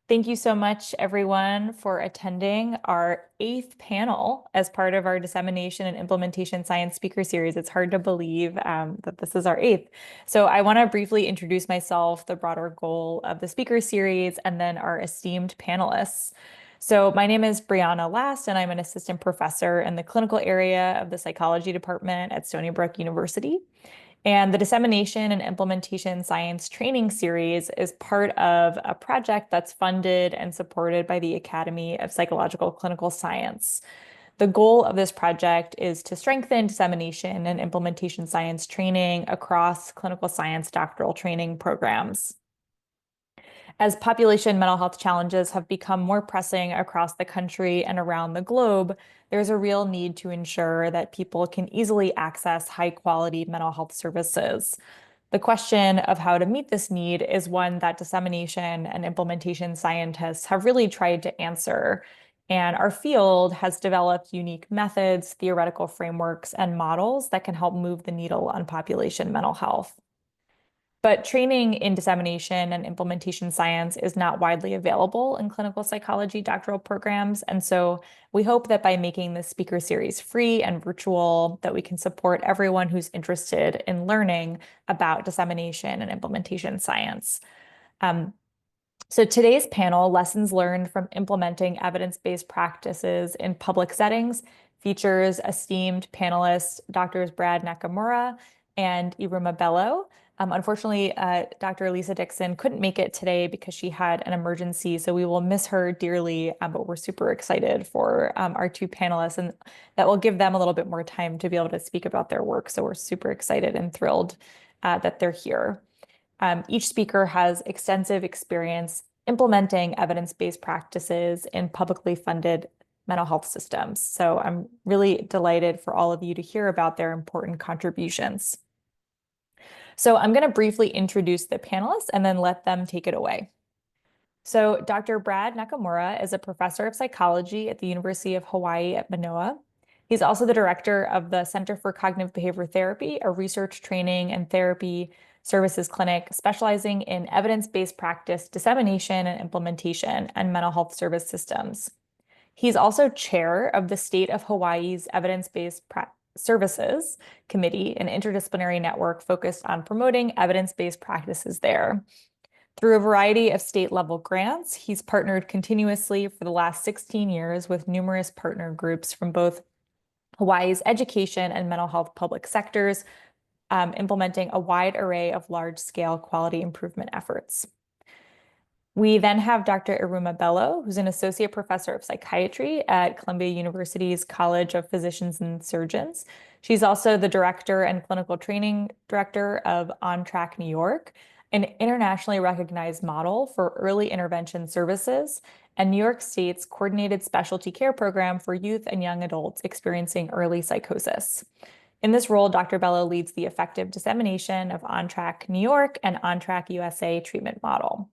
Thank you so much, everyone, for attending our 8th panel as part of our Dissemination and Implementation Science speaker series. It's hard to believe that this is our 8th. So I want to briefly introduce myself, the broader goal of the speaker series, and then our esteemed panelists. So my name is Brianna Last, and I'm an assistant professor in the clinical area of the psychology department at Stony Brook University. And the Dissemination and Implementation Science Training Series is part of a project that's funded and supported by the Academy of Psychological Clinical Science. The goal of this project is to strengthen dissemination and implementation science training across clinical science doctoral training programs. As population mental health challenges have become more pressing across the country and around the globe, there's a real need to ensure that people can easily access high-quality mental health services. The question of how to meet this need is one that dissemination and implementation scientists have really tried to answer. And our field has developed unique methods, theoretical frameworks, and models that can help move the needle on population mental health. But training in dissemination and implementation science is not widely available in clinical psychology doctoral programs. And so we hope that by making this speaker series free and virtual, that we can support everyone who's interested in learning about dissemination and implementation science. So today's panel, Lessons Learned from Implementing Evidence-Based Practices in Public Settings, features esteemed panelists, Drs. Brad Nakamura and Iruma Bello. Unfortunately, Dr. Lisa Dixon couldn't make it today because she had an emergency, so we will miss her dearly, but we're super excited for our two panelists, and that will give them a little bit more time to be able to speak about their work. So we're super excited and thrilled that they're here. Each speaker has extensive experience implementing evidence-based practices in publicly funded mental health systems. So I'm really delighted for all of you to hear about their important contributions. So I'm going to briefly introduce the panelists and then let them take it away. So Dr. Brad Nakamura is a professor of psychology at the University of Hawaii at Manoa. He's also the director of the Center for Cognitive Behavior Therapy, a research training and therapy services clinic specializing in evidence-based practice, dissemination and implementation, and mental health service systems. He's also chair of the State of Hawaii's Evidence-Based Services Committee, an interdisciplinary network focused on promoting evidence-based practices there. Through a variety of state-level grants, he's partnered continuously for the last 16 years with numerous partner groups from both Hawaii's education and mental health public sectors, implementing a wide array of large-scale quality improvement efforts. We then have Dr. Iruma Bello, who's an associate professor of psychiatry at Columbia University's College of Physicians and Surgeons. She's also the director and clinical training director of On Track New York, an internationally recognized model for early intervention services, and New York State's coordinated specialty care program for youth and young adults experiencing early psychosis. In this role, Dr. Bello leads the effective dissemination of On Track New York and On Track USA treatment model.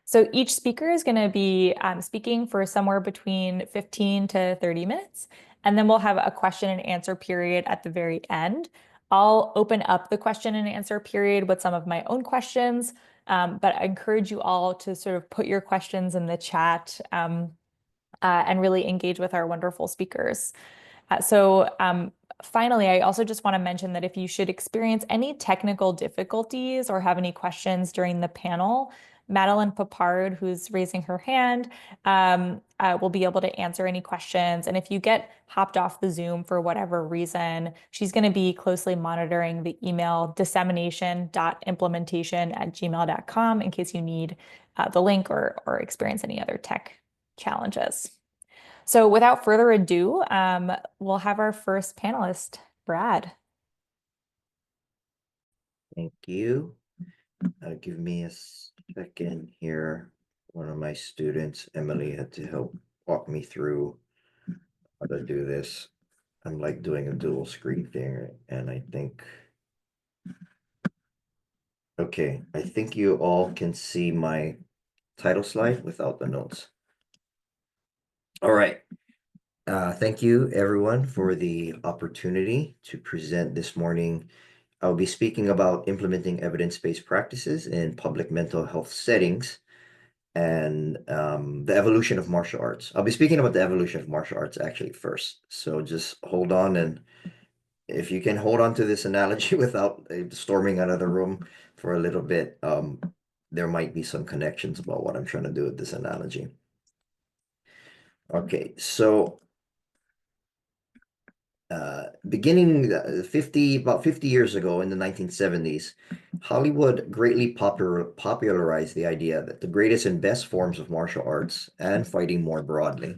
So each speaker is going to be speaking for somewhere between 15 to 30 minutes, and then we'll have a question and answer period at the very end. I'll open up the question and answer period with some of my own questions, but I encourage you all to sort of put your questions in the chat and really engage with our wonderful speakers. Finally, I also just want to mention that if you should experience any technical difficulties or have any questions during the panel, Madeline Papard, who's raising her hand, will be able to answer any questions. And if you get hopped off the Zoom for whatever reason, she's going to be closely monitoring the email dissemination.implementation@gmail.com in case you need the link or experience any other tech challenges. So without further ado, we'll have our first panelist, Brad. Thank you. Give me a second here. One of my students, Emily, had to help walk me through how to do this. I'm like doing a dual screen thing, and I think, okay, I think you all can see my title slide without the notes. All right. Thank you, everyone, for the opportunity to present this morning. I'll be speaking about implementing evidence-based practices in public mental health settings. and the evolution of martial arts. I'll be speaking about the evolution of martial arts actually first. So just hold on, and if you can hold on to this analogy without storming out of the room for a little bit, there might be some connections about what I'm trying to do with this analogy. Okay, so beginning about 50 years ago in the 1970s, Hollywood greatly popularized the idea that the greatest and best forms of martial arts and fighting more broadly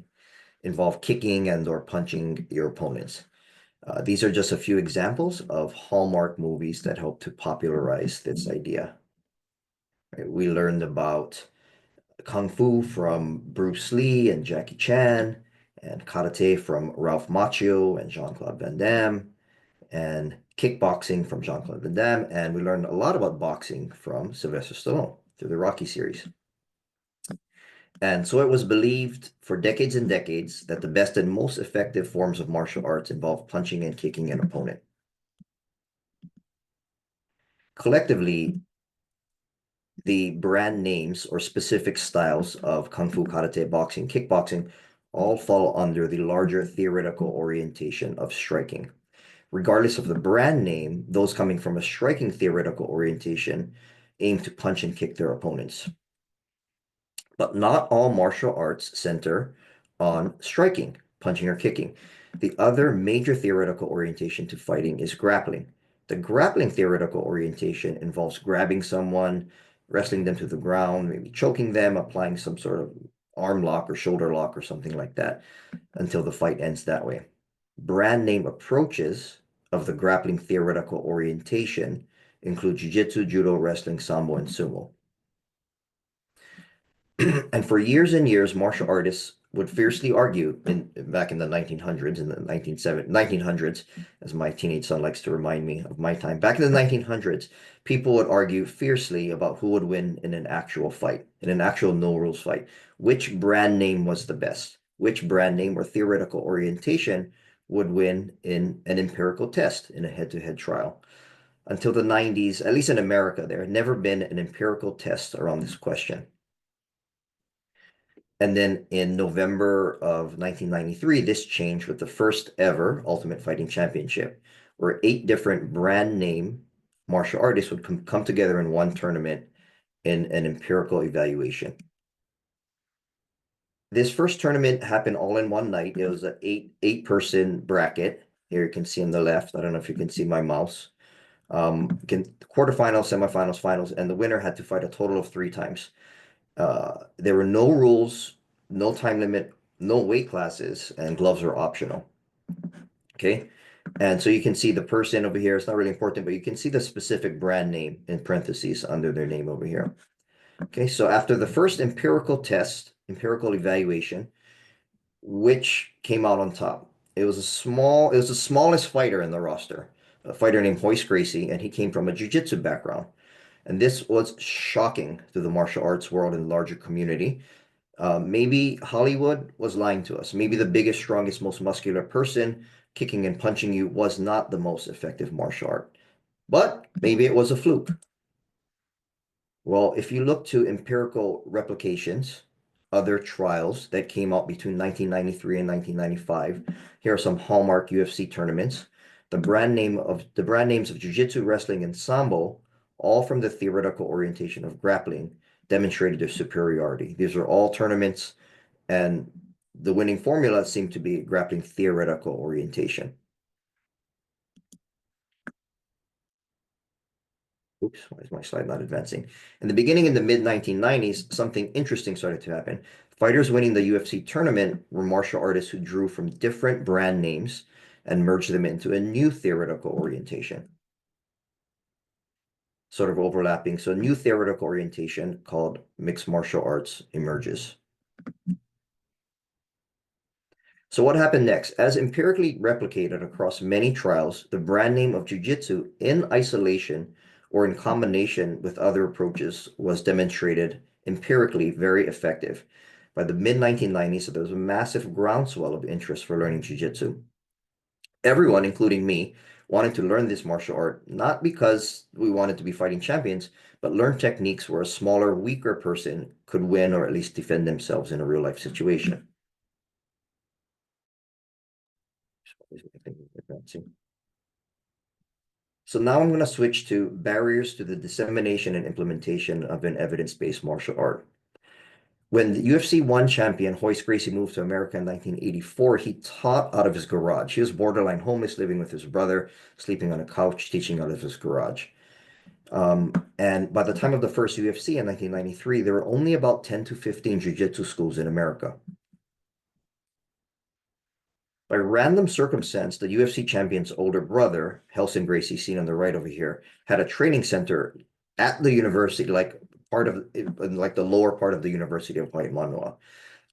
involve kicking and or punching your opponents. These are just a few examples of Hallmark movies that helped to popularize this idea. Right? We learned about Kung Fu from Bruce Lee and Jackie Chan, and Karate from Ralph Macchio and Jean-Claude Van Damme, and kickboxing from Jean-Claude Van Damme, and we learned a lot about boxing from Sylvester Stallone through the Rocky series. And so it was believed for decades and decades that the best and most effective forms of martial arts involve punching and kicking an opponent. Collectively, the brand names or specific styles of Kung Fu, Karate, boxing, kickboxing all fall under the larger theoretical orientation of striking. Regardless of the brand name, those coming from a striking theoretical orientation aim to punch and kick their opponents. But not all martial arts center on striking, punching, or kicking. The other major theoretical orientation to fighting is grappling. The grappling theoretical orientation involves grabbing someone, wrestling them to the ground, maybe choking them, applying some sort of arm lock or shoulder lock or something like that until the fight ends that way. Brand name approaches of the grappling theoretical orientation include jiu-jitsu, judo, wrestling, sambo, and sumo. And for years and years, martial artists would fiercely argue back in the 1900s, in the 1900s, as my teenage son likes to remind me of my time. Back in the 1900s, people would argue fiercely about who would win in an actual fight, in an actual no rules fight. Which brand name was the best? Which brand name or theoretical orientation would win in an empirical test in a head-to-head trial? Until the 90s, at least in America, there had never been an empirical test around this question. And then in November of 1993, this changed with the first ever Ultimate Fighting Championship, where 8 different brand name martial artists would come together in one tournament in an empirical evaluation. This first tournament happened all in one night. It was an eight-person bracket. Here you can see on the left. I don't know if you can see my mouse. Quarterfinals, semifinals, finals, and the winner had to fight a total of 3 times. There were no rules, no time limit, no weight classes, and gloves are optional. Okay. And so you can see the person over here. It's not really important, but you can see the specific brand name in parentheses under their name over here. Okay. So after the first empirical test, empirical evaluation, which came out on top? It was the smallest fighter in the roster, a fighter named Hoist Gracie, and he came from a jiu-jitsu background. And this was shocking to the martial arts world and larger community. Maybe Hollywood was lying to us. Maybe the biggest, strongest, most muscular person kicking and punching you was not the most effective martial art. But maybe it was a fluke. Well, if you look to empirical replications, other trials that came out between 1993 and 1995, here are some hallmark UFC tournaments. The brand names of jiu-jitsu, wrestling, and sambo, all from the theoretical orientation of grappling, demonstrated their superiority. These are all tournaments, and the winning formula seemed to be grappling theoretical orientation. Oops, why is my slide not advancing? In the beginning, in the mid-1990s, something interesting started to happen. Fighters winning the UFC tournament were martial artists who drew from different brand names and merged them into a new theoretical orientation, sort of overlapping. So a new theoretical orientation called mixed martial arts emerges. So what happened next? As empirically replicated across many trials, the brand name of jiu-jitsu in isolation or in combination with other approaches was demonstrated empirically very effective. By the mid-1990s, there was a massive groundswell of interest for learning jiu-jitsu. Everyone, including me, wanted to learn this martial art, not because we wanted to be fighting champions, but learn techniques where a smaller, weaker person could win or at least defend themselves in a real life situation. So now I'm going to switch to barriers to the dissemination and implementation of an evidence-based martial art. When the UFC 1 champion Royce Gracie moved to America in 1984, he taught out of his garage. He was borderline homeless, living with his brother, sleeping on a couch, teaching out of his garage. And by the time of the first UFC in 1993, there were only about 10 to 15 jiu-jitsu schools in America. By random circumstance, the UFC champion's older brother, Helson Gracie, seen on the right over here, had a training center at the university, like part of like the lower part of the University of Hawaii Manoa.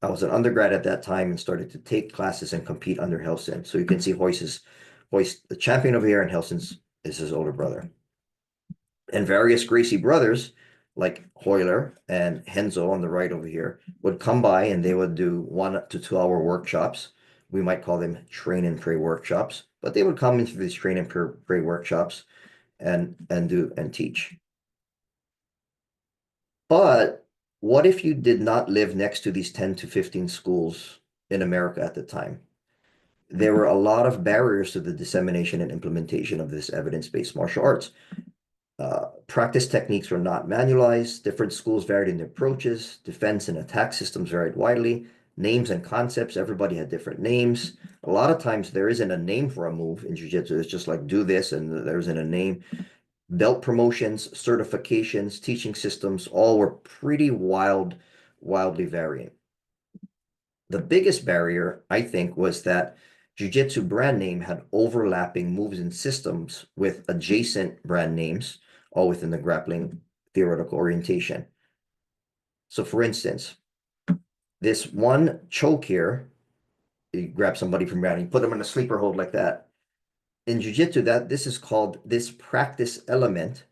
I was an undergrad at that time and started to take classes and compete under Helson. So you can see Royce, the champion over here, and Helson's is his older brother. And various Gracie brothers, like Hoyler and Henzo on the right over here, would come by and they would do 1 to 2 hour workshops. We might call them train and pray workshops, but they would come into these train and pray workshops and teach. But what if you did not live next to these 10 to 15 schools in America at the time? There were a lot of barriers to the dissemination and implementation of this evidence-based martial arts. Practice techniques were not manualized. Different schools varied in their approaches. Defense and attack systems varied widely. Names and concepts, everybody had different names. A lot of times there isn't a name for a move in jiu-jitsu. It's just like do this and there isn't a name. Belt promotions, certifications, teaching systems, all were pretty wildly varying. The biggest barrier, I think, was that jiu-jitsu brand name had overlapping moves and systems with adjacent brand names, all within the grappling theoretical orientation. So for instance, this one choke here, you grab somebody from behind, you put them in a sleeper hold like that. In jiu-jitsu, this practice element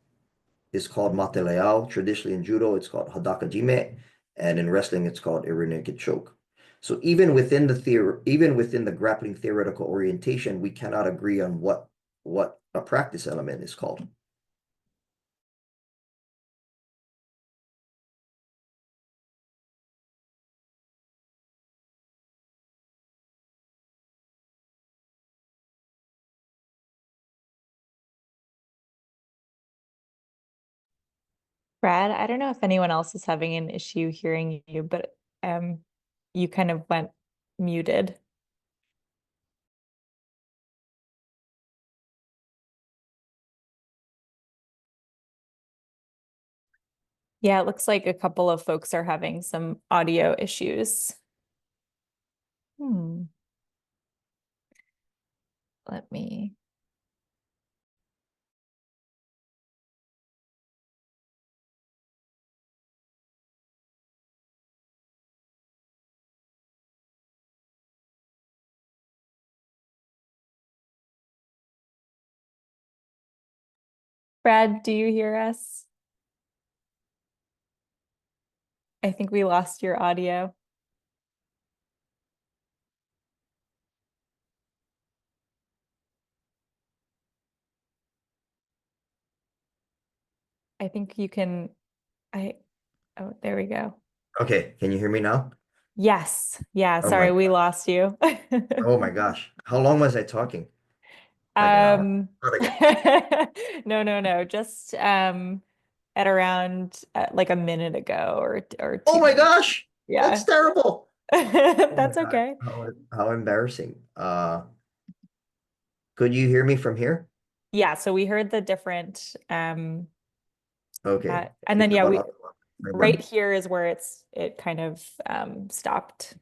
is called mateleao. Traditionally in judo, it's called hadakajime, and in wrestling, it's called a rear naked choke. So even within the grappling theoretical orientation, we cannot agree on what a practice element is called. Brad, I don't know if anyone else is having an issue hearing you, but you kind of went muted. Yeah, it looks like a couple of folks are having some audio issues. Hmm. Let me. Brad, do you hear us? I think we lost your audio. I think you can, oh, there we go. Okay, can you hear me now? Yes. Yeah, Oh my sorry, we gosh. lost you. Oh my gosh. How long was I talking? Like an hour? Um, Like, no. Just at around like a minute ago or oh two my minutes. gosh, that's Yeah. terrible. Oh my That's God. okay. How embarrassing. Could you hear me from here? Yeah, so we heard the different Okay. and then It's yeah, about we autonomic framework. right here is where it kind of stopped.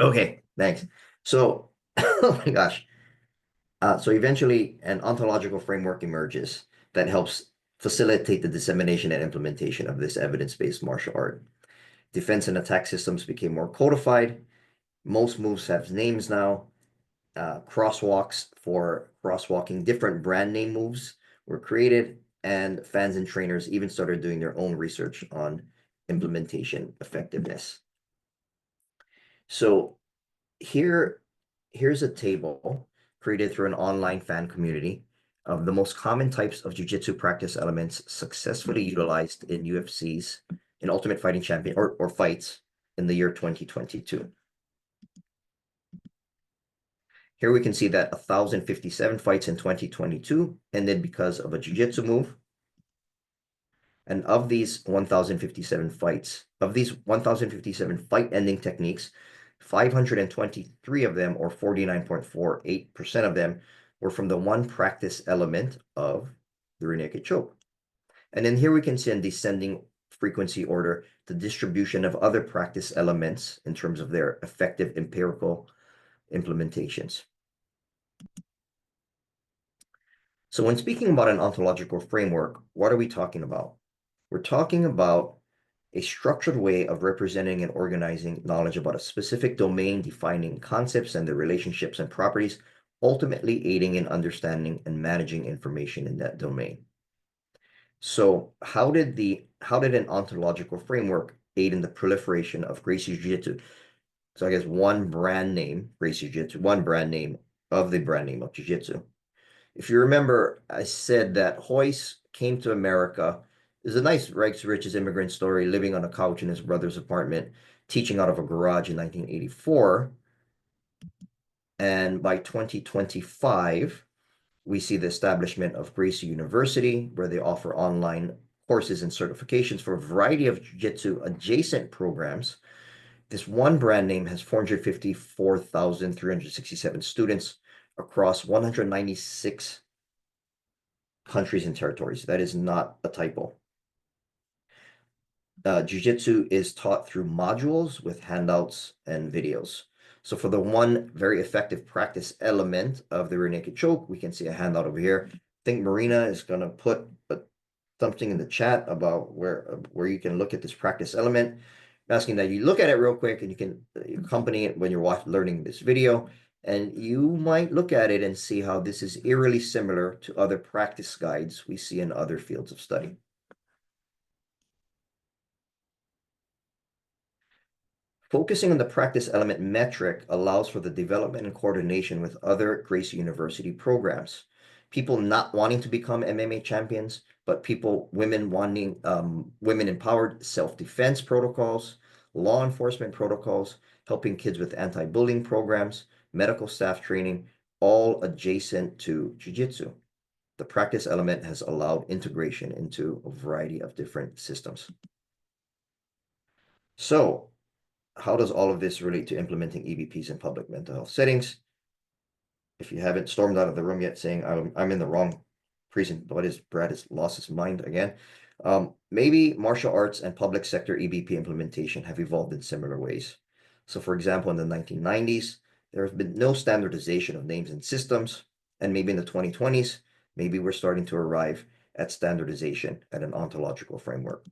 Okay, thanks. So, oh my gosh. So eventually, an ontological framework emerges that helps facilitate the dissemination and implementation of this evidence-based martial art. Defense and attack systems became more codified. Most moves have names now. Crosswalks for crosswalking different brand name moves were created, and fans and trainers even started doing their own research on implementation effectiveness. So here's a table created through an online fan community of the most common types of jiu-jitsu practice elements successfully utilized in UFCs, in Ultimate Fighting Champion, or fights in the year 2022. Here we can see that 1,057 fights in 2022 ended because of a jiu-jitsu move. And of these 1,057 fights, of these 1,057 fight-ending techniques, 523 of them, or 49.48% of them, were from the one practice element of the rear naked choke. And then here we can see in descending frequency order the distribution of other practice elements in terms of their effective empirical implementations. So when speaking about an ontological framework, what are we talking about? We're talking about a structured way of representing and organizing knowledge about a specific domain, defining concepts and their relationships and properties, ultimately aiding in understanding and managing information in that domain. So how did an ontological framework aid in the proliferation of Gracie Jiu-Jitsu? So I guess one brand name, Gracie Jiu-Jitsu, one brand name of the brand name of Jiu-Jitsu. If you remember, I said that Hoyce came to America. There's a nice rags to riches immigrant story, living on a couch in his brother's apartment, teaching out of a garage in 1984. And by 2025, we see the establishment of Gracie University, where they offer online courses and certifications for a variety of jiu-jitsu adjacent programs. This one brand name has 454,367 students across 196 countries and territories. That is not a typo. Jiu-Jitsu is taught through modules with handouts and videos. So for the one very effective practice element of the rear naked choke, we can see a handout over here. I think Marina is going to put something in the chat about where you can look at this practice element. I'm asking that you look at it real quick, and you can accompany it when you're learning this video. And you might look at it and see how this is eerily similar to other practice guides we see in other fields of study. Focusing on the practice element metric allows for the development and coordination with other Gracie University programs. People not wanting to become MMA champions, but women wanting, women-empowered self-defense protocols, law enforcement protocols, helping kids with anti-bullying programs, medical staff training, all adjacent to jiu-jitsu. The practice element has allowed integration into a variety of different systems. So, how does all of this relate to implementing EBPs in public mental health settings? If you haven't stormed out of the room yet saying I'm in the wrong precinct, Brad has lost his mind again. Maybe martial arts and public sector EBP implementation have evolved in similar ways. So for example, in the 1990s, there has been no standardization of names and systems. And maybe in the 2020s, maybe we're starting to arrive at standardization at an ontological framework.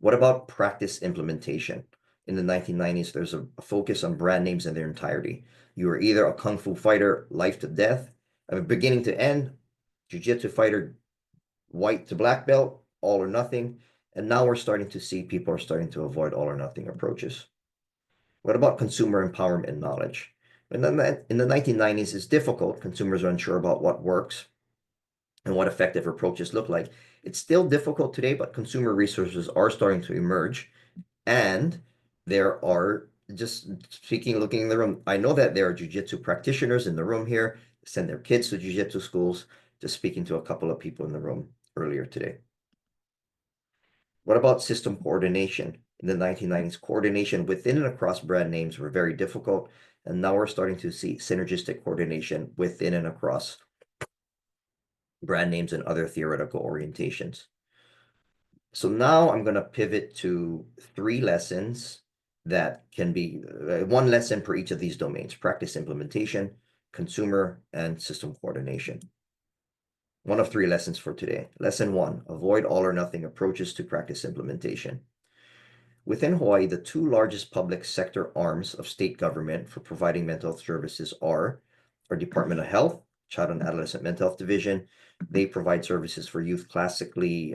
What about practice implementation? In the 1990s, there's a focus on brand names in their entirety. You are either a Kung Fu fighter, life to death, beginning to end, Jiu-Jitsu fighter, white to black belt, all or nothing. And now we're starting to see people are starting to avoid all or nothing approaches. What about consumer empowerment and knowledge? In the 1990s, it's difficult. Consumers are unsure about what works and what effective approaches look like. It's still difficult today, but consumer resources are starting to emerge. And there are, just looking in the room, I know that there are jiu-jitsu practitioners in the room here, send their kids to jiu-jitsu schools, just speaking to a couple of people in the room earlier today. What about system coordination? In the 1990s, coordination within and across brand names were very difficult, and now we're starting to see synergistic coordination within and across brand names and other theoretical orientations. So now I'm going to pivot to 3 lessons that can be 1 lesson per each of these domains: practice implementation, consumer, and system coordination. 1 of 3 lessons for today. Lesson 1, avoid all or nothing approaches to practice implementation. Within Hawaii, the 2 largest public sector arms of state government for providing mental health services are our Department of Health, Child and Adolescent Mental Health Division. They provide services for youth classically,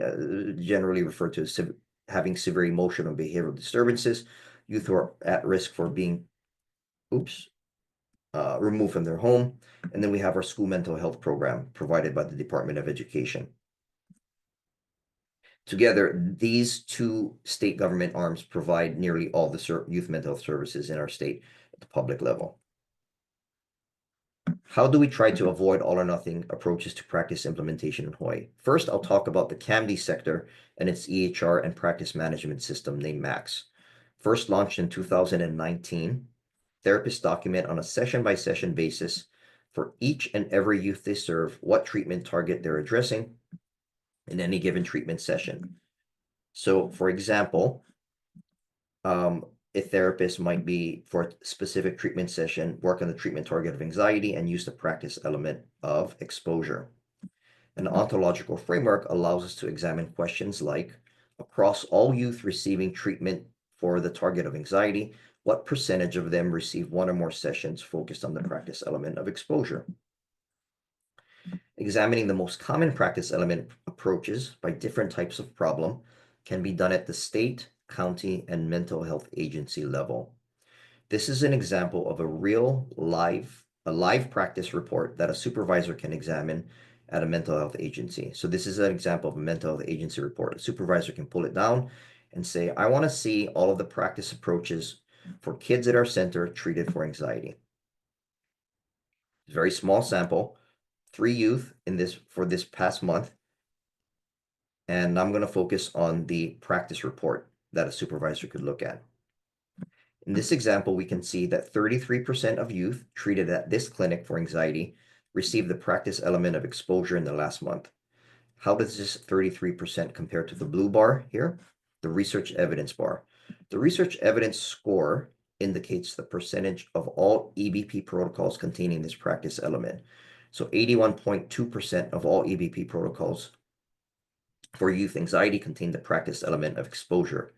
generally referred to as having severe emotional and behavioral disturbances, youth who are at risk for being, removed from their home. And then we have our school mental health program provided by the Department of Education. Together, these two state government arms provide nearly all the youth mental health services in our state at the public level. How do we try to avoid all or nothing approaches to practice implementation in Hawaii? First, I'll talk about the CAMD sector and its EHR and practice management system named MAX. First launched in 2019, therapists document on a session-by-session basis for each and every youth they serve what treatment target they're addressing in any given treatment session. So, for example, a therapist might be, for a specific treatment session, work on the treatment target of anxiety and use the practice element of exposure. An ontological framework allows us to examine questions like, across all youth receiving treatment for the target of anxiety, what percentage of them receive one or more sessions focused on the practice element of exposure? Examining the most common practice element approaches by different types of problem can be done at the state, county, and mental health agency level. This is an example of a live practice report that a supervisor can examine at a mental health agency. So this is an example of a mental health agency report. A supervisor can pull it down and say, I want to see all of the practice approaches for kids at our center treated for anxiety. Very small sample, 3 youth for this past month. And I'm going to focus on the practice report that a supervisor could look at. In this example, we can see that 33% of youth treated at this clinic for anxiety received the practice element of exposure in the last month. How does this 33% compare to the blue bar here, the research evidence bar? The research evidence score indicates the percentage of all EBP protocols containing this practice element. So 81.2% of all EBP protocols for youth anxiety contain the practice element of exposure.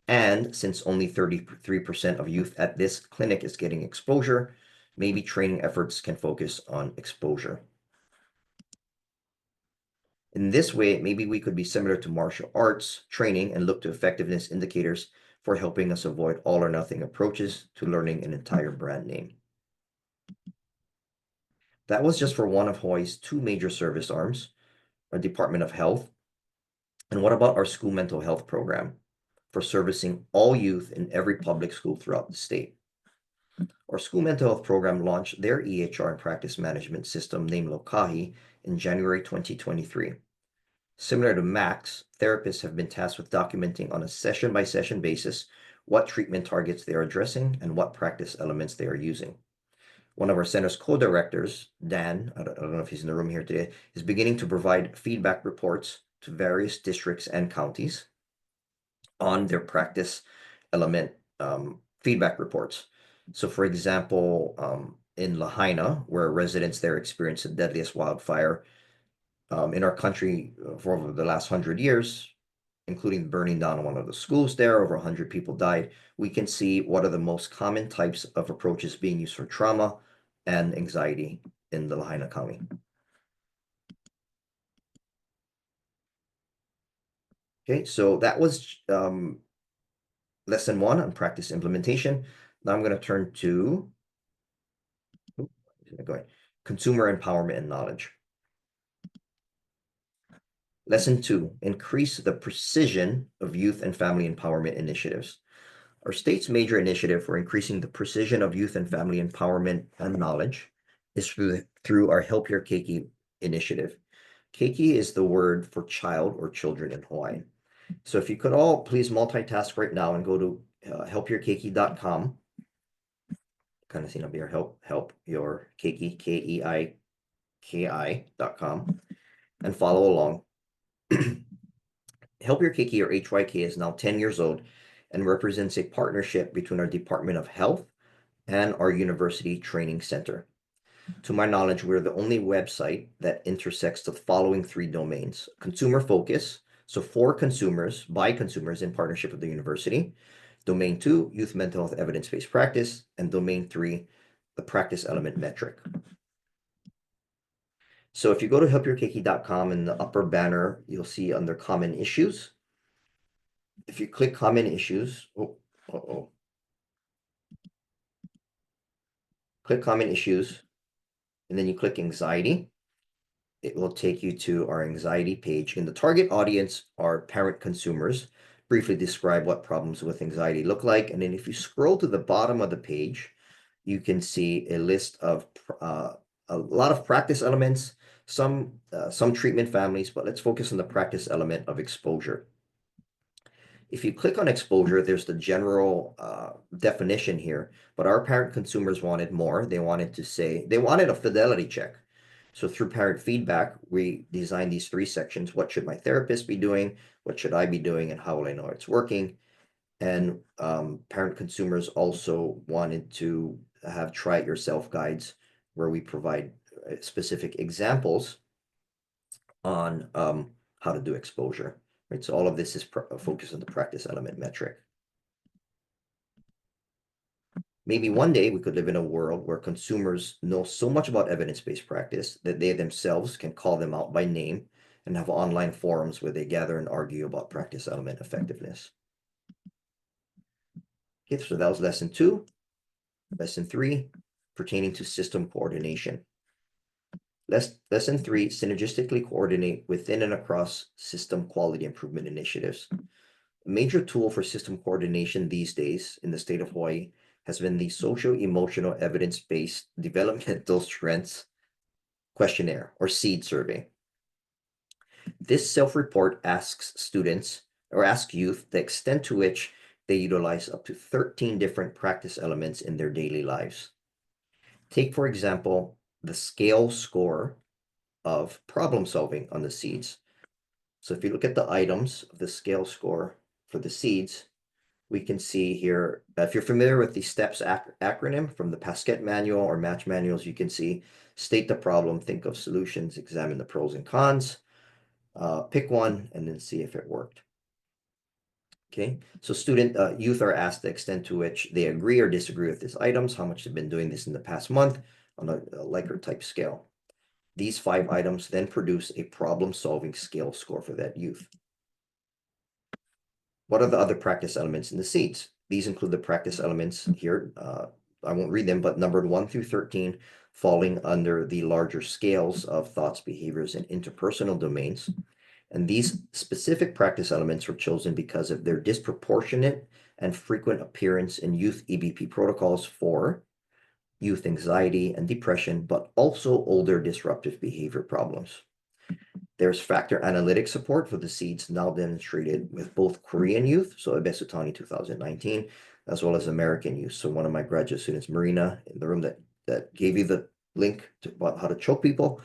And since only 33% of youth at this clinic is getting exposure, maybe training efforts can focus on exposure. In this way, maybe we could be similar to martial arts training and look to effectiveness indicators for helping us avoid all or nothing approaches to learning an entire brand name. That was just for one of Hawaii's 2 major service arms, our Department of Health. And what about our school mental health program for servicing all youth in every public school throughout the state? Our school mental health program launched their EHR and practice management system named Lokahi in January 2023. Similar to MAX, therapists have been tasked with documenting on a session-by-session basis what treatment targets they are addressing and what practice elements they are using. One of our center's co-directors, Dan, I don't know if he's in the room here today, is beginning to provide feedback reports to various districts and counties on their practice element feedback reports. So, for example, in Lahaina, where residents there experienced the deadliest wildfire in our country for over the last 100 years, including burning down one of the schools there, over 100 people died, we can see what are the most common types of approaches being used for trauma and anxiety in the Lahaina County. Okay, so that was lesson 1 on practice implementation. Now I'm going to turn to consumer empowerment and knowledge. Lesson 2, increase the precision of youth and family empowerment initiatives. Our state's major initiative for increasing the precision of youth and family empowerment and knowledge is through our Help Your Keiki initiative. Keiki is the word for child or children in Hawaiian. So if you could all please multitask right now and go to helpyourkeiki.com. Kind of seen up here, help your keiki, KEIKI.com, and follow along. Help Your Keiki, or HYK, is now 10 years old and represents a partnership between our Department of Health and our University Training Center. To my knowledge, we're the only website that intersects the following 3 domains: consumer focus, so for consumers, by consumers in partnership with the university; domain 2, youth mental health evidence-based practice; and domain 3, the practice element metric. So if you go to helpyourkeiki.com, in the upper banner, you'll see under common issues. If you click common issues, click common issues, and then you click anxiety. It will take you to our anxiety page. In the target audience are parent consumers. Briefly describe what problems with anxiety look like. And then if you scroll to the bottom of the page, you can see a list of a lot of practice elements, some treatment families, but let's focus on the practice element of exposure. If you click on exposure, there's the general definition here, but our parent consumers wanted more. They wanted a fidelity check. So through parent feedback, we designed these 3 sections. What should my therapist be doing? What should I be doing? And how will I know it's working? And parent consumers also wanted to have try it yourself guides where we provide specific examples on how to do exposure. Right, so all of this is focused on the practice element metric. Maybe one day we could live in a world where consumers know so much about evidence-based practice that they themselves can call them out by name and have online forums where they gather and argue about practice element effectiveness. Okay, so that was lesson 2. Lesson 3, pertaining to system coordination. Lesson 3, synergistically coordinate within and across system quality improvement initiatives. A major tool for system coordination these days in the state of Hawaii has been the Socio-Emotional Evidence-Based Developmental Strengths Questionnaire, or SEED survey. This self-report asks students, or asks youth, the extent to which they utilize up to 13 different practice elements in their daily lives. Take, for example, the scale score of problem solving on the SEEDs. So if you look at the items of the scale score for the SEEDs, we can see here, if you're familiar with the STEPS acronym from the Pasquette manual or match manuals, you can see state the problem, think of solutions, examine the pros and cons, pick one, and then see if it worked. Okay, so youth are asked the extent to which they agree or disagree with these items, how much they've been doing this in the past month on a Likert type scale. These 5 items then produce a problem-solving scale score for that youth. What are the other practice elements in the SEEDs? These include the practice elements here. I won't read them, but numbered 1 through 13, falling under the larger scales of thoughts, behaviors, and interpersonal domains. And these specific practice elements were chosen because of their disproportionate and frequent appearance in youth EBP protocols for youth anxiety and depression, but also older disruptive behavior problems. There's factor analytic support for the SEEDs now demonstrated with both Korean youth, so Ebesutani 2019, as well as American youth. So one of my graduate students, Marina, in the room that gave you the link about how to choke people,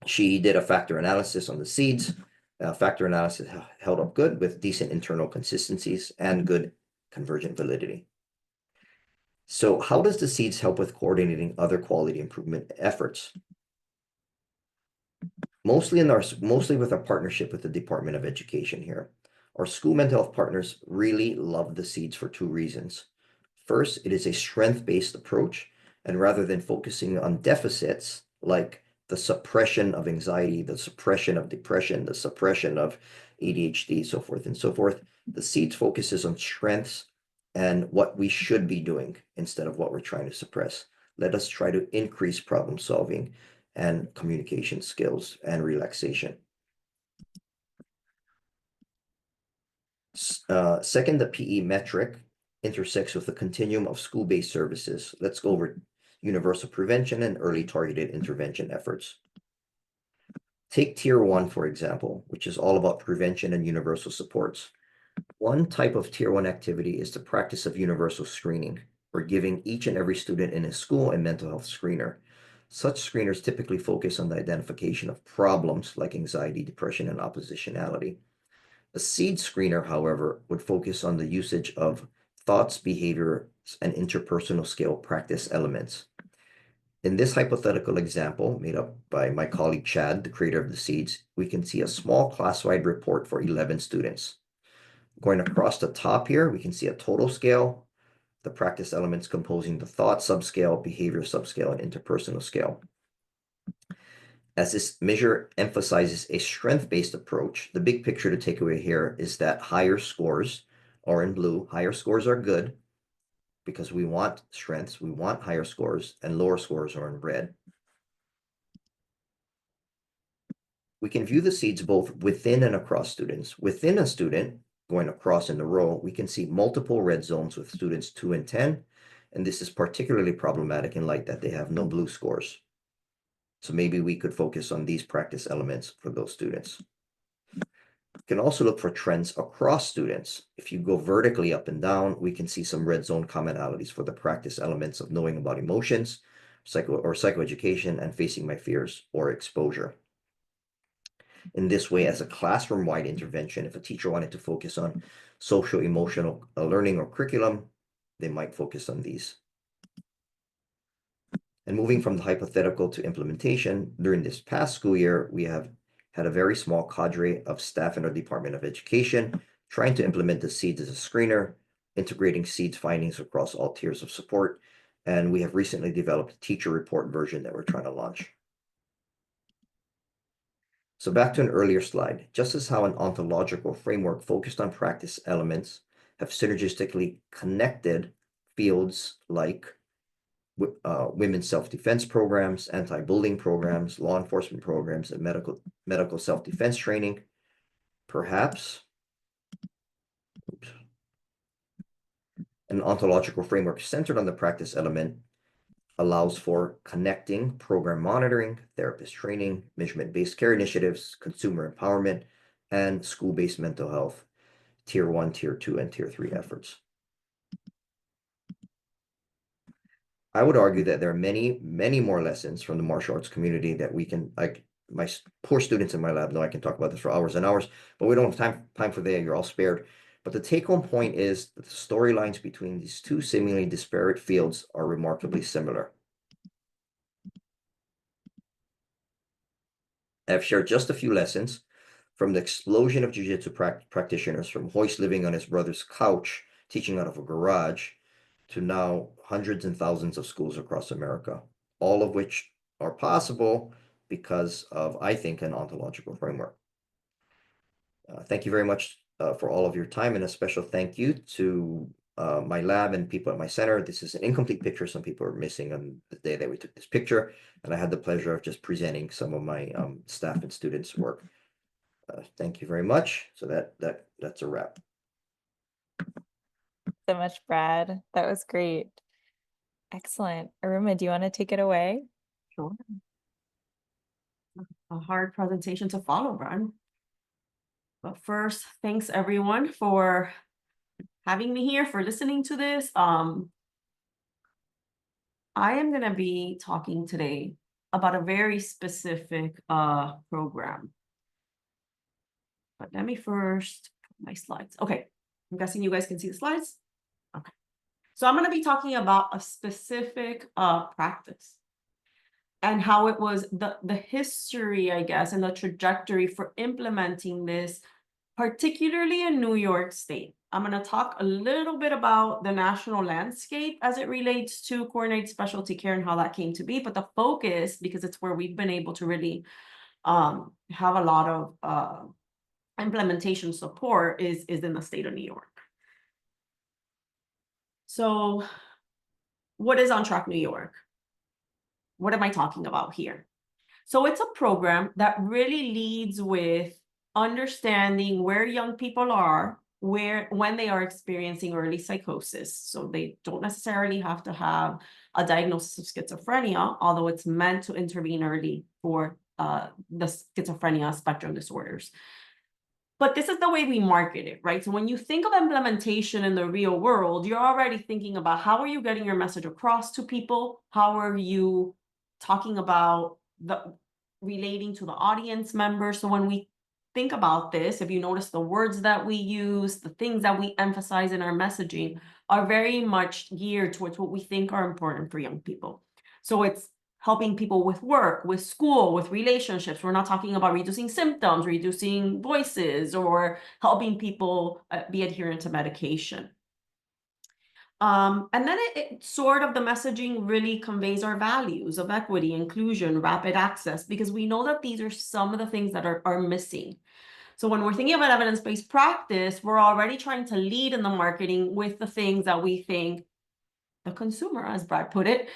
she did a factor analysis on the SEEDs. Factor analysis held up good with decent internal consistencies and good convergent validity. So how does the SEEDs help with coordinating other quality improvement efforts? Mostly with our partnership with the Department of Education here. Our school mental health partners really love the SEEDs for 2 reasons. First, it is a strength-based approach, and rather than focusing on deficits like the suppression of anxiety, the suppression of depression, the suppression of ADHD, so forth and so forth, the SEEDs focuses on strengths and what we should be doing instead of what we're trying to suppress. Let us try to increase problem solving and communication skills and relaxation. Second, the PE metric intersects with the continuum of school-based services. Let's go over universal prevention and early targeted intervention efforts. Take Tier 1, for example, which is all about prevention and universal supports. One type of Tier 1 activity is the practice of universal screening, or giving each and every student in a school a mental health screener. Such screeners typically focus on the identification of problems like anxiety, depression, and oppositionality. A SEED screener, however, would focus on the usage of thoughts, behaviors, and interpersonal skill practice elements. In this hypothetical example, made up by my colleague Chad, the creator of the SEEDs, we can see a small class-wide report for 11 students. Going across the top here, we can see a total scale, the practice elements composing the thought subscale, behavior subscale, and interpersonal scale. As this measure emphasizes a strength-based approach, the big picture to take away here is that higher scores, or in blue, higher scores are good, because we want strengths, we want higher scores, and lower scores are in red. We can view the seeds both within and across students. Within a student, going across in the row, we can see multiple red zones with students 2 and 10, and this is particularly problematic in light that they have no blue scores. So maybe we could focus on these practice elements for those students. You can also look for trends across students. If you go vertically up and down, we can see some red zone commonalities for the practice elements of knowing about emotions, psychoeducation, and facing my fears or exposure. In this way, as a classroom-wide intervention, if a teacher wanted to focus on social emotional learning or curriculum, they might focus on these. And moving from the hypothetical to implementation, during this past school year, we have had a very small cadre of staff in our Department of Education trying to implement the SEEDS as a screener, integrating SEEDS findings across all tiers of support. And we have recently developed a teacher report version that we're trying to launch. So back to an earlier slide, just as how an ontological framework focused on practice elements have synergistically connected fields like women's self-defense programs, anti-bullying programs, law enforcement programs, and medical self-defense training. Perhaps an ontological framework centered on the practice element allows for connecting program monitoring, therapist training, measurement-based care initiatives, consumer empowerment, and school-based mental health, Tier 1, Tier 2, and Tier 3 efforts. I would argue that there are many, many more lessons from the martial arts community that we can, like my poor students in my lab know I can talk about this for hours and hours, but we don't have time for that. You're all spared. But the take-home point is that the storylines between these two seemingly disparate fields are remarkably similar. I've shared just a few lessons from the explosion of jiu-jitsu practitioners, from Hoist living on his brother's couch, teaching out of a garage, to now hundreds and thousands of schools across America, all of which are possible because of, I think, an ontological framework. Thank you very much for all of your time, and a special thank you to my lab and people at my center. This is an incomplete picture. Some people are missing on the day that we took this picture, and I had the pleasure of just presenting some of my staff and students' work. Thank you very much. So that's a wrap. So much, Brad. That was great. Excellent. Iruma, do you want to take it away? Sure. A hard presentation to follow, Brad. But first, thanks everyone for having me here, for listening to this. I am going to be talking today about a very specific program. But let me first put my slides. Okay, I'm guessing you guys can see the slides. Okay. So I'm going to be talking about a specific practice and how it was the history, I guess, and the trajectory for implementing this, particularly in New York State. I'm going to talk a little bit about the national landscape as it relates to coordinated specialty care and how that came to be. But the focus, because it's where we've been able to really have a lot of implementation support, is in the state of New York. So what is On Track New York? What am I talking about here? So it's a program that really leads with understanding where young people are, when they are experiencing early psychosis. So they don't necessarily have to have a diagnosis of schizophrenia, although it's meant to intervene early for the schizophrenia spectrum disorders. But this is the way we market it, right? So when you think of implementation in the real world, you're already thinking about how are you getting your message across to people? How are you talking about relating to the audience members? So when we think about this, if you notice, the words that we use, the things that we emphasize in our messaging are very much geared towards what we think are important for young people. So it's helping people with work, with school, with relationships. We're not talking about reducing symptoms, reducing voices, or helping people be adherent to medication. And then it sort of, the messaging really conveys our values of equity, inclusion, rapid access, because we know that these are some of the things that are missing. So when we're thinking about evidence-based practice, we're already trying to lead in the marketing with the things that we think the consumer, as Brad put it,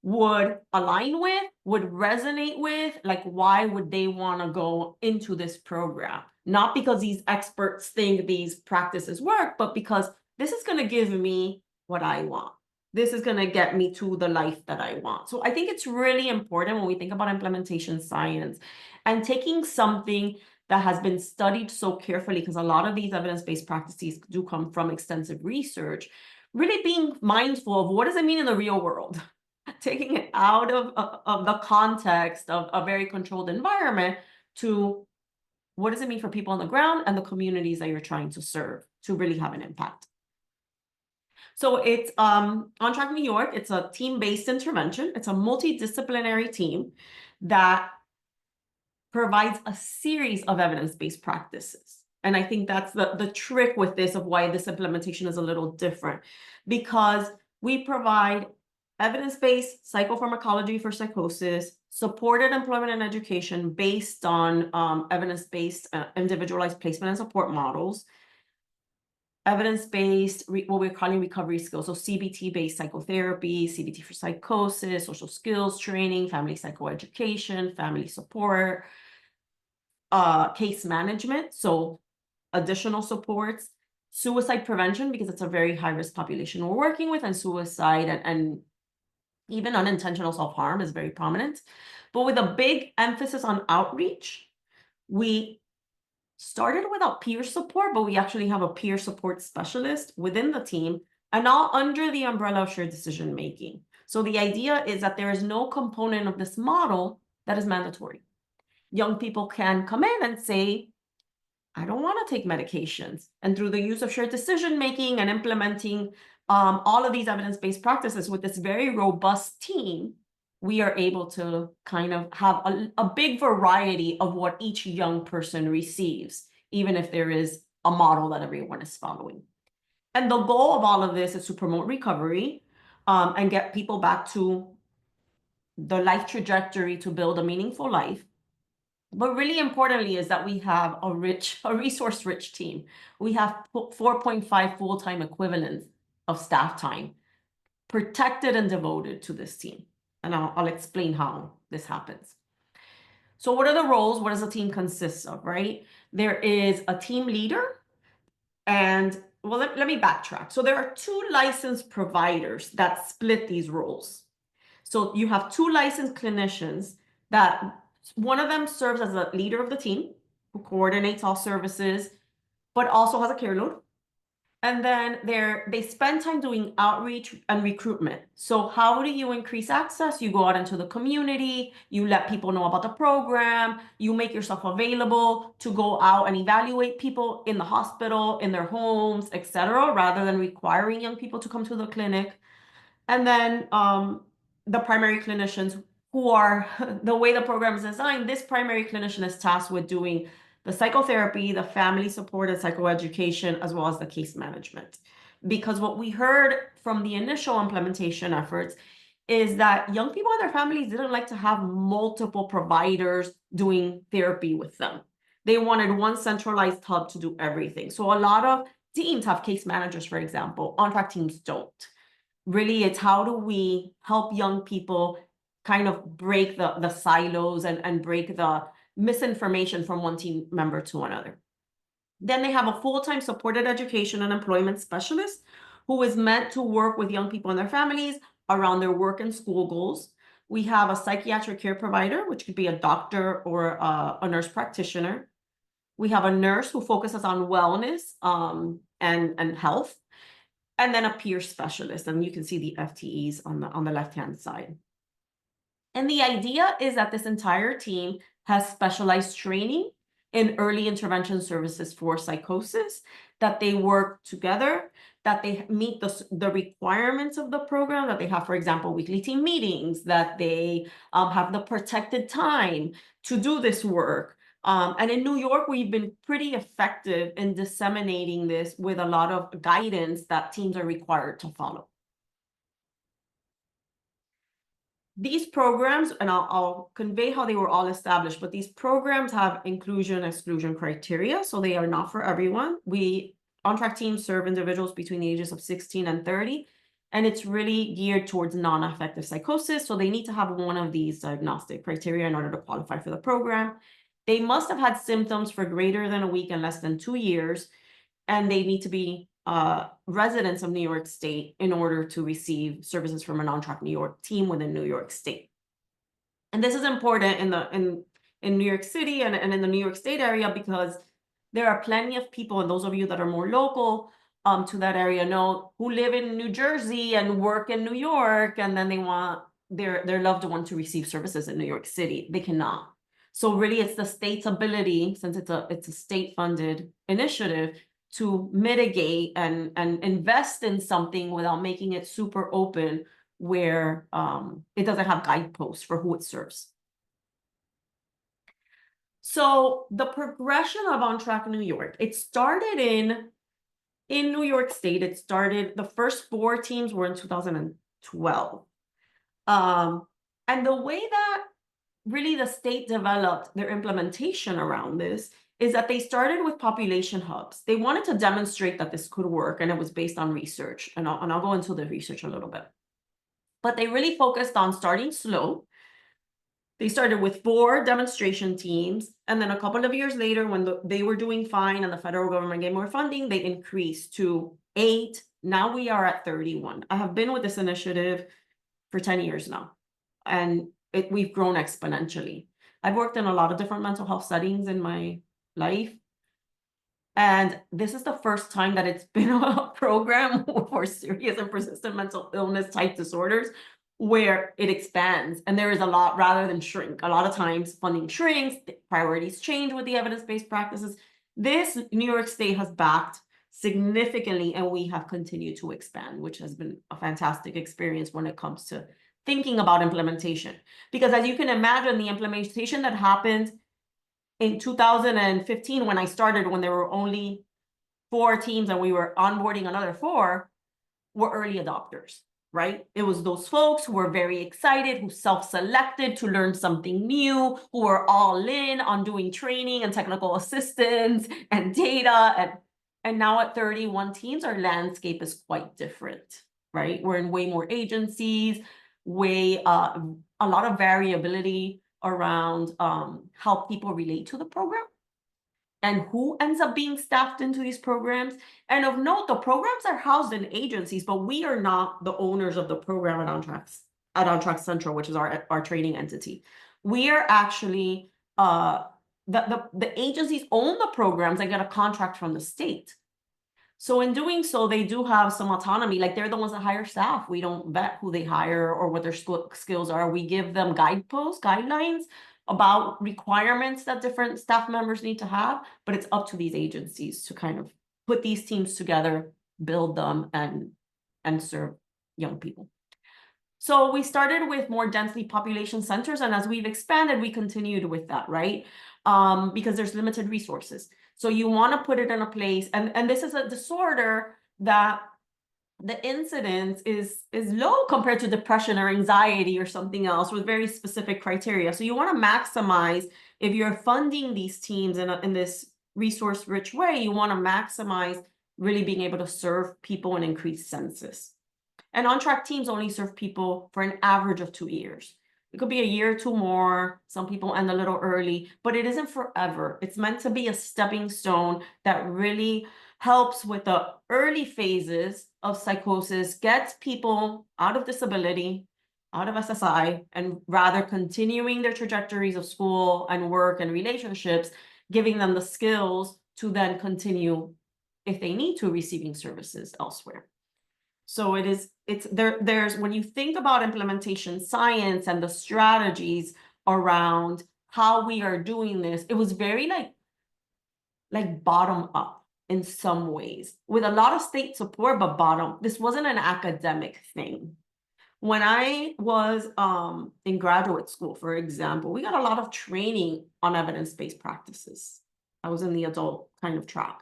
would align with, would resonate with, like, why would they want to go into this program? Not because these experts think these practices work, but because this is going to give me what I want. This is going to get me to the life that I want. So I think it's really important when we think about implementation science and taking something that has been studied so carefully, because a lot of these evidence-based practices do come from extensive research, really being mindful of what does it mean in the real world? Taking it out of the context of a very controlled environment to what does it mean for people on the ground and the communities that you're trying to serve to really have an impact. So it's On Track New York, it's a team-based intervention. It's a multidisciplinary team that provides a series of evidence-based practices. And I think that's the trick with this, of why this implementation is a little different, because we provide evidence-based psychopharmacology for psychosis, supported employment and education based on evidence-based individualized placement and support models, evidence-based, what we're calling recovery skills, so CBT-based psychotherapy, CBT for psychosis, social skills training, family psychoeducation, family support, case management, so additional supports, suicide prevention, because it's a very high-risk population we're working with, and suicide and even unintentional self-harm is very prominent. But with a big emphasis on outreach, we started without peer support, but we actually have a peer support specialist within the team, and all under the umbrella of shared decision making. So the idea is that there is no component of this model that is mandatory. Young people can come in and say, I don't want to take medications. And through the use of shared decision making and implementing all of these evidence-based practices with this very robust team, we are able to kind of have a big variety of what each young person receives, even if there is a model that everyone is following. And the goal of all of this is to promote recovery and get people back to the life trajectory to build a meaningful life. But really importantly is that we have a resource-rich team. We have 4.5 full-time equivalents of staff time protected and devoted to this team. And I'll explain how this happens. So what are the roles? What does a team consist of, right? There is a team leader, and well, let me backtrack. So there are 2 licensed providers that split these roles. So you have 2 licensed clinicians that one of them serves as a leader of the team who coordinates all services, but also has a care load. And then they spend time doing outreach and recruitment. So how do you increase access? You go out into the community, you let people know about the program, you make yourself available to go out and evaluate people in the hospital, in their homes, etc., rather than requiring young people to come to the clinic. And then the primary clinicians, who are, the way the program is designed, this primary clinician is tasked with doing the psychotherapy, the family support and psychoeducation, as well as the case management. Because what we heard from the initial implementation efforts is that young people and their families didn't like to have multiple providers doing therapy with them. They wanted one centralized hub to do everything. So a lot of teams have case managers, for example. On-track teams don't. Really, it's how do we help young people kind of break the silos and break the misinformation from one team member to another. Then they have a full-time supported education and employment specialist who is meant to work with young people and their families around their work and school goals. We have a psychiatric care provider, which could be a doctor or a nurse practitioner. We have a nurse who focuses on wellness and health, and then a peer specialist. And you can see the FTEs on the left-hand side. And the idea is that this entire team has specialized training in early intervention services for psychosis, that they work together, that they meet the requirements of the program, that they have, for example, weekly team meetings, that they have the protected time to do this work. And in New York, we've been pretty effective in disseminating this with a lot of guidance that teams are required to follow. These programs, and I'll convey how they were all established, but these programs have inclusion, exclusion criteria, so they are not for everyone. On-track teams serve individuals between the ages of 16 and 30. and it's really geared towards non-affective psychosis. So they need to have one of these diagnostic criteria in order to qualify for the program. They must have had symptoms for greater than a week and less than 2 years, and they need to be residents of New York State in order to receive services from an on-track New York team within New York State. And this is important in New York City and in the New York State area, because there are plenty of people, and those of you that are more local to that area know, who live in New Jersey and work in New York, and then they want their loved one to receive services in New York City. They cannot. So really, it's the state's ability, since it's a state-funded initiative, to mitigate and invest in something without making it super open, where it doesn't have guideposts for who it serves. So the progression of On Track New York, it started in New York State. It started, the first 4 teams were in 2012. And the way that really the state developed their implementation around this is that they started with population hubs. They wanted to demonstrate that this could work, and it was based on research. And I'll go into the research a little bit. But they really focused on starting slow. They started with 4 demonstration teams, and then a couple of years later, when they were doing fine and the federal government gave more funding, they increased to 8. Now we are at 31. I have been with this initiative for 10 years now, and we've grown exponentially. I've worked in a lot of different mental health settings in my life, and this is the first time that it's been a program for serious and persistent mental illness type disorders where it expands, and there is a lot rather than shrink. A lot of times funding shrinks, priorities change with the evidence-based practices. This New York State has backed significantly, and we have continued to expand, which has been a fantastic experience when it comes to thinking about implementation. Because as you can imagine, the implementation that happened in 2015, when I started, when there were only 4 teams and we were onboarding another 4, were early adopters, right? It was those folks who were very excited, who self-selected to learn something new, who were all in on doing training and technical assistance and data. And now at 31 teams, our landscape is quite different, right? We're in way more agencies, a lot of variability around how people relate to the program and who ends up being staffed into these programs. And of note, the programs are housed in agencies, but we are not the owners of the program at On Track Central, which is our training entity. We are actually, the agencies own the programs and get a contract from the state. So in doing so, they do have some autonomy. Like, they're the ones that hire staff. We don't vet who they hire or what their skills are. We give them guidelines about requirements that different staff members need to have, but it's up to these agencies to kind of put these teams together, build them, and serve young people. So we started with more densely population centers, and as we've expanded, we continued with that, right? Because there's limited resources. So you want to put it in a place, and this is a disorder that the incidence is low compared to depression or anxiety or something else with very specific criteria. So you want to maximize, if you're funding these teams in this resource-rich way, you want to maximize really being able to serve people and increase census. And on-track teams only serve people for an average of 2 years. It could be a year or 2 more. Some people end a little early, but it isn't forever. It's meant to be a stepping stone that really helps with the early phases of psychosis, gets people out of disability, out of SSI, and rather continuing their trajectories of school and work and relationships, giving them the skills to then continue, if they need to, receiving services elsewhere. So there's when you think about implementation science and the strategies around how we are doing this, it was very like bottom up in some ways, with a lot of state support, but bottom. This wasn't an academic thing. When I was in graduate school, for example, we got a lot of training on evidence-based practices. I was in the adult kind of track.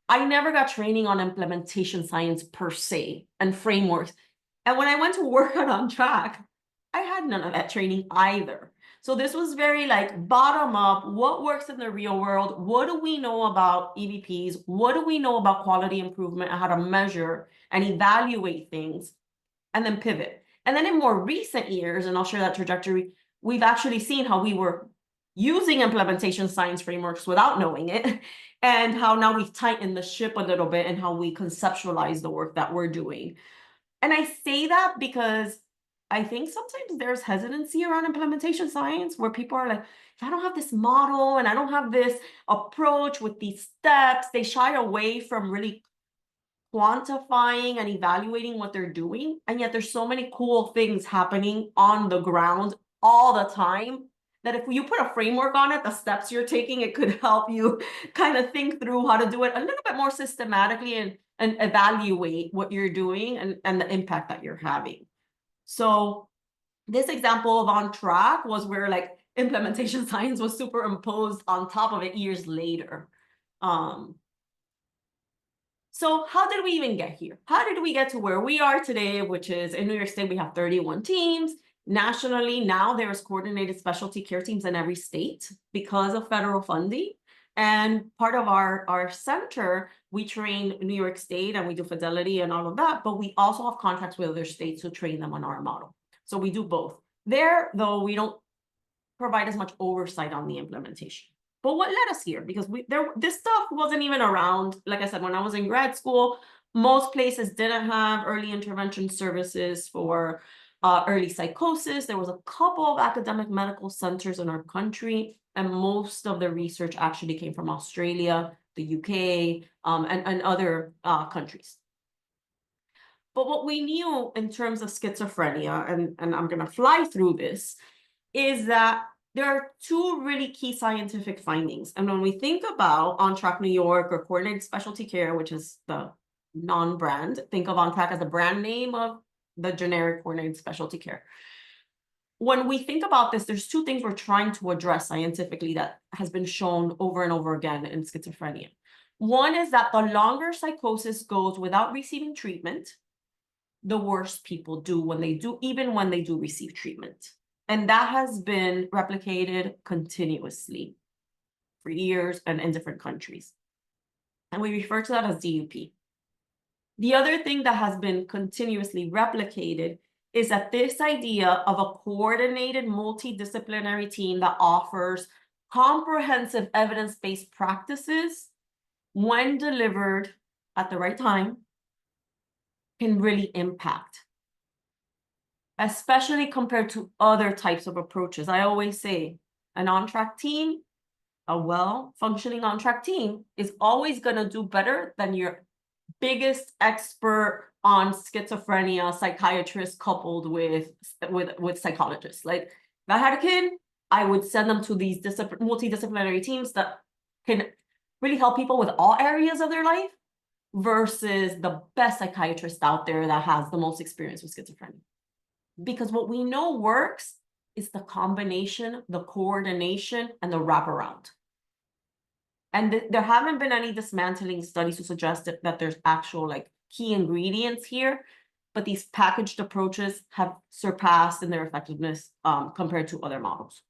I never got training on implementation science per se and frameworks. And when I went to work at On Track, I had none of that training either. So this was very like bottom up, what works in the real world? What do we know about EVPs? What do we know about quality improvement and how to measure and evaluate things and then pivot. And then in more recent years, and I'll share that trajectory, we've actually seen how we were using implementation science frameworks without knowing it, and how now we've tightened the ship a little bit and how we conceptualize the work that we're doing. And I say that because I think sometimes there's hesitancy around implementation science where people are like, I don't have this model and I don't have this approach with these steps. They shy away from really quantifying and evaluating what they're doing. And yet there's so many cool things happening on the ground all the time that if you put a framework on it, the steps you're taking, it could help you kind of think through how to do it a little bit more systematically and evaluate what you're doing and the impact that you're having. So this example of On Track was where like implementation science was superimposed on top of it years later. So how did we even get here? How did we get to where we are today, which is in New York State, we have 31 teams. Nationally, now there's coordinated specialty care teams in every state because of federal funding. And part of our center, we train New York State and we do fidelity and all of that, but we also have contracts with other states who train them on our model. So we do both. There, though, we don't provide as much oversight on the implementation. But what led us here? Because this stuff wasn't even around. Like I said, when I was in grad school, most places didn't have early intervention services for early psychosis. There was a couple of academic medical centers in our country, and most of the research actually came from Australia, the UK, and other countries. But what we knew in terms of schizophrenia, and I'm going to fly through this, is that there are two really key scientific findings. And when we think about On Track New York or coordinated specialty care, which is the non-brand, think of On Track as the brand name of the generic coordinated specialty care. When we think about this, there's two things we're trying to address scientifically that has been shown over and over again in schizophrenia. One is that the longer psychosis goes without receiving treatment, the worse people do when they do, even when they do receive treatment. And that has been replicated continuously for years and in different countries. And we refer to that as DUP. The other thing that has been continuously replicated is that this idea of a coordinated multidisciplinary team that offers comprehensive evidence-based practices, when delivered at the right time, can really impact, especially compared to other types of approaches. I always say an on-track team, a well-functioning on-track team is always going to do better than your biggest expert on schizophrenia psychiatrist coupled with psychologists. Like if I had a kid, I would send them to these multidisciplinary teams that can really help people with all areas of their life versus the best psychiatrist out there that has the most experience with schizophrenia. Because what we know works is the combination, the coordination, and the wraparound. And there haven't been any dismantling studies to suggest that there's actual like key ingredients here, but these packaged approaches have surpassed in their effectiveness compared to other models.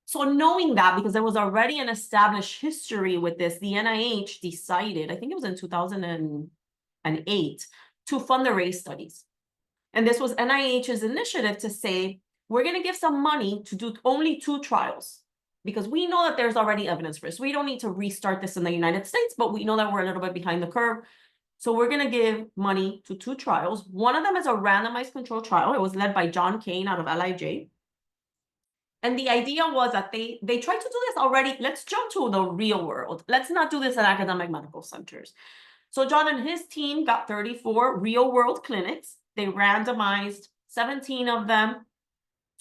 So knowing that, because there was already an established history with this, the NIH decided, I think it was in 2008, to fund the RAISE studies. And this was NIH's initiative to say, we're going to give some money to do only 2 trials, because we know that there's already evidence for this. We don't need to restart this in the United States, but we know that we're a little bit behind the curve. So we're going to give money to 2 trials. One of them is a randomized control trial. It was led by John Kane out of LIJ. And the idea was that they tried to do this already. Let's jump to the real world. Let's not do this at academic medical centers. So John and his team got 34 real world clinics. They randomized 17 of them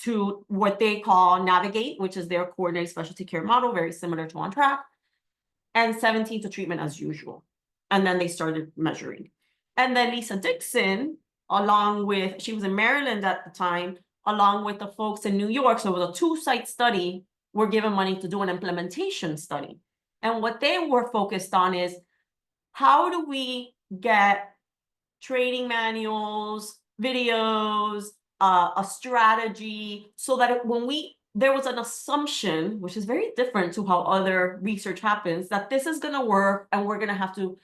to what they call Navigate, which is their coordinated specialty care model, very similar to On Track, and 17 to treatment as usual. And then they started measuring. And then Lisa Dixon, along with, she was in Maryland at the time, along with the folks in New York, so it was a 2-site study, were given money to do an implementation study. And what they were focused on is, how do we get training manuals, videos, a strategy, so that there was an assumption, which is very different to how other research happens, that this is going to work and we're going to have to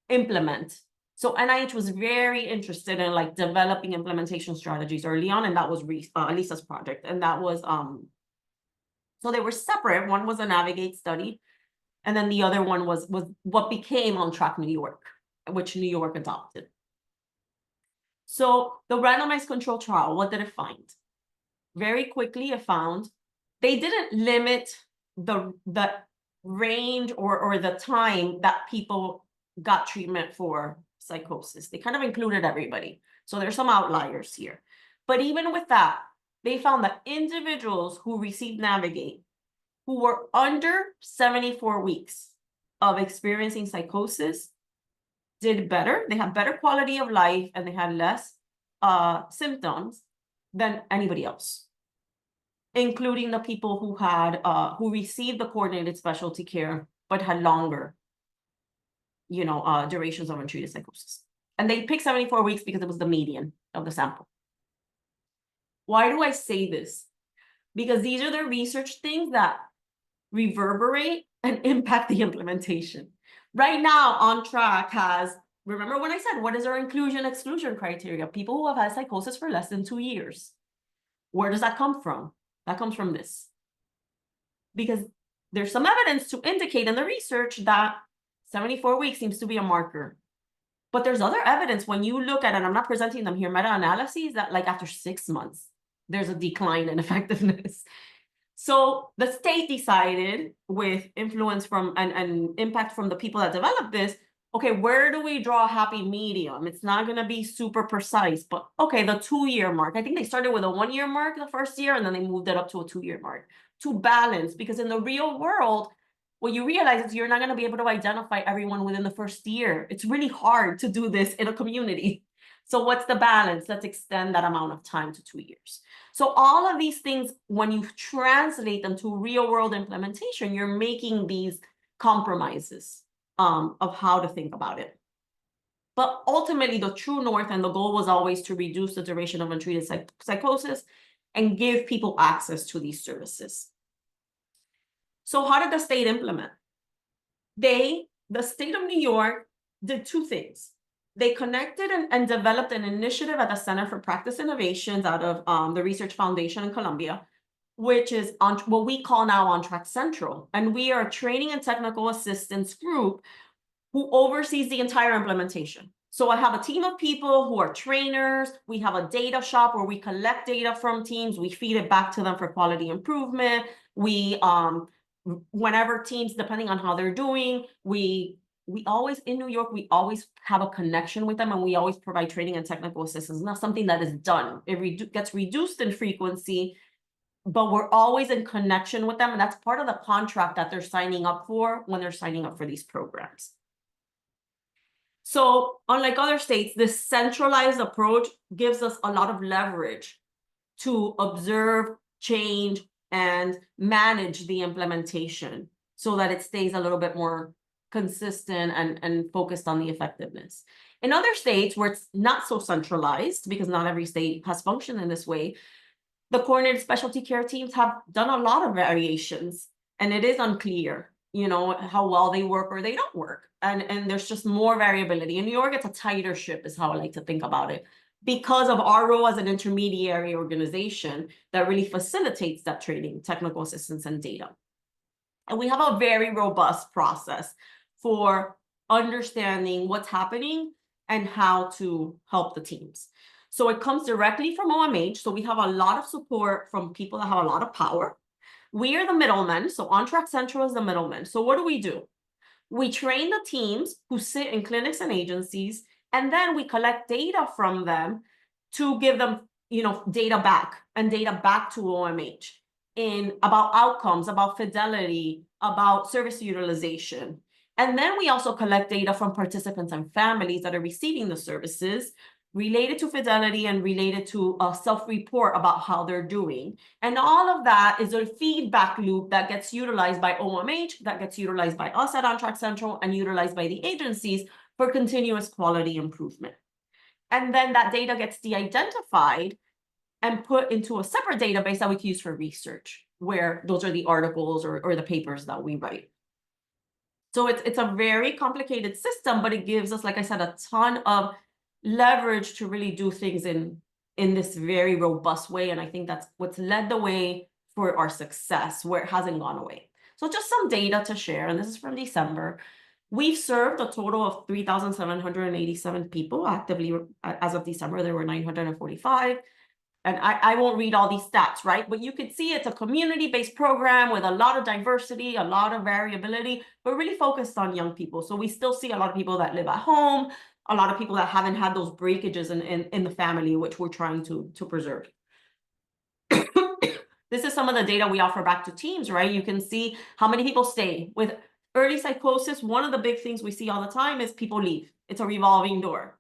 implement So NIH was very interested in like developing implementation strategies early on, and that was Lisa's project. And that was, so they were separate. One was a Navigate study, and then the other one was what became On Track New York, which New York adopted. So the randomized control trial, what did it find? Very quickly, it found they didn't limit the range or the time that people got treatment for psychosis. They kind of included everybody. So there's some outliers here. But even with that, they found that individuals who received Navigate, who were under 74 weeks of experiencing psychosis, did better. They had better quality of life, and they had less symptoms than anybody else, including the people who had who received the coordinated specialty care but had longer, durations of untreated psychosis. And they picked 74 weeks because it was the median of the sample. Why do I say this? Because these are the research things that reverberate and impact the implementation. Right now, On Track has, remember when I said, what is our inclusion-exclusion criteria? People who have had psychosis for less than 2 years. Where does that come from? That comes from this. Because there's some evidence to indicate in the research that 74 weeks seems to be a marker. But there's other evidence when you look at, and I'm not presenting them here, meta-analyses, that like after 6 months, there's a decline in effectiveness. So the state decided, with influence from and impact from the people that developed this, okay, where do we draw a happy medium? It's not going to be super precise, but okay, the 2-year mark. I think they started with a 1-year mark the first year, and then they moved it up to a 2-year mark to balance, because in the real world, what you realize is you're not going to be able to identify everyone within the first year. It's really hard to do this in a community. So what's the balance? Let's extend that amount of time to 2 years. So all of these things, when you translate them to real world implementation, you're making these compromises of how to think about it. But ultimately, the true north and the goal was always to reduce the duration of untreated psychosis and give people access to these services. So how did the state implement? The state of New York did 2 things. They connected and developed an initiative at the Center for Practice Innovations out of the Research Foundation in Columbia, which is on what we call now On Track Central. And we are a training and technical assistance group who oversees the entire implementation. So I have a team of people who are trainers. We have a data shop where we collect data from teams. We feed it back to them for quality improvement. We, whenever teams, depending on how they're doing, we always, in New York, we always have a connection with them, and we always provide training and technical assistance. Not something that is done. It gets reduced in frequency, but we're always in connection with them. And that's part of the contract that they're signing up for when they're signing up for these programs. So unlike other states, this centralized approach gives us a lot of leverage to observe, change, and manage the implementation so that it stays a little bit more consistent and focused on the effectiveness. In other states where it's not so centralized, because not every state has functioned in this way, the coordinated specialty care teams have done a lot of variations, and it is unclear, how well they work or they don't work. And there's just more variability. In New York, it's a tighter ship, is how I like to think about it, because of our role as an intermediary organization that really facilitates that training, technical assistance, and data. And we have a very robust process for understanding what's happening and how to help the teams. So it comes directly from OMH. So we have a lot of support from people that have a lot of power. We are the middlemen. So On Track Central is the middleman. So what do? We train the teams who sit in clinics and agencies, and then we collect data from them to give them, data back to OMH about outcomes, about fidelity, about service utilization. And then we also collect data from participants and families that are receiving the services related to fidelity and related to a self-report about how they're doing. And all of that is a feedback loop that gets utilized by OMH, that gets utilized by us at On Track Central, and utilized by the agencies for continuous quality improvement. And then that data gets de-identified and put into a separate database that we can use for research, where those are the articles or the papers that we write. So it's a very complicated system, but it gives us, like I said, a ton of leverage to really do things in this very robust way. And I think that's what's led the way for our success, where it hasn't gone away. So just some data to share, and this is from December. We've served a total of 3,787 people actively. As of December, there were 945. And I won't read all these stats, right? But you could see it's a community-based program with a lot of diversity, a lot of variability, but really focused on young people. So we still see a lot of people that live at home, a lot of people that haven't had those breakages in the family, which we're trying to preserve. This is some of the data we offer back to teams, right? You can see how many people stay. With early psychosis, one of the big things we see all the time is people leave. It's a revolving door.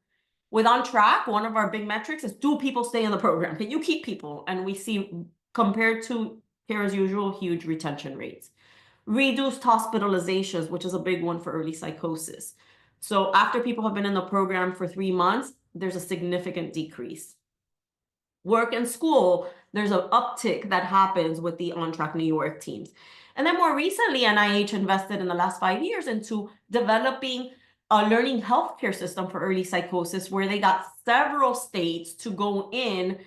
With On Track, one of our big metrics is, do people stay in the program? Can you keep people? And we see, compared to care as usual, huge retention rates. Reduced hospitalizations, which is a big one for early psychosis. So after people have been in the program for 3 months, there's a significant decrease. Work and school, there's an uptick that happens with the On Track New York teams. And then more recently, NIH invested in the last 5 years into developing a learning healthcare system for early psychosis, where they got several states to go in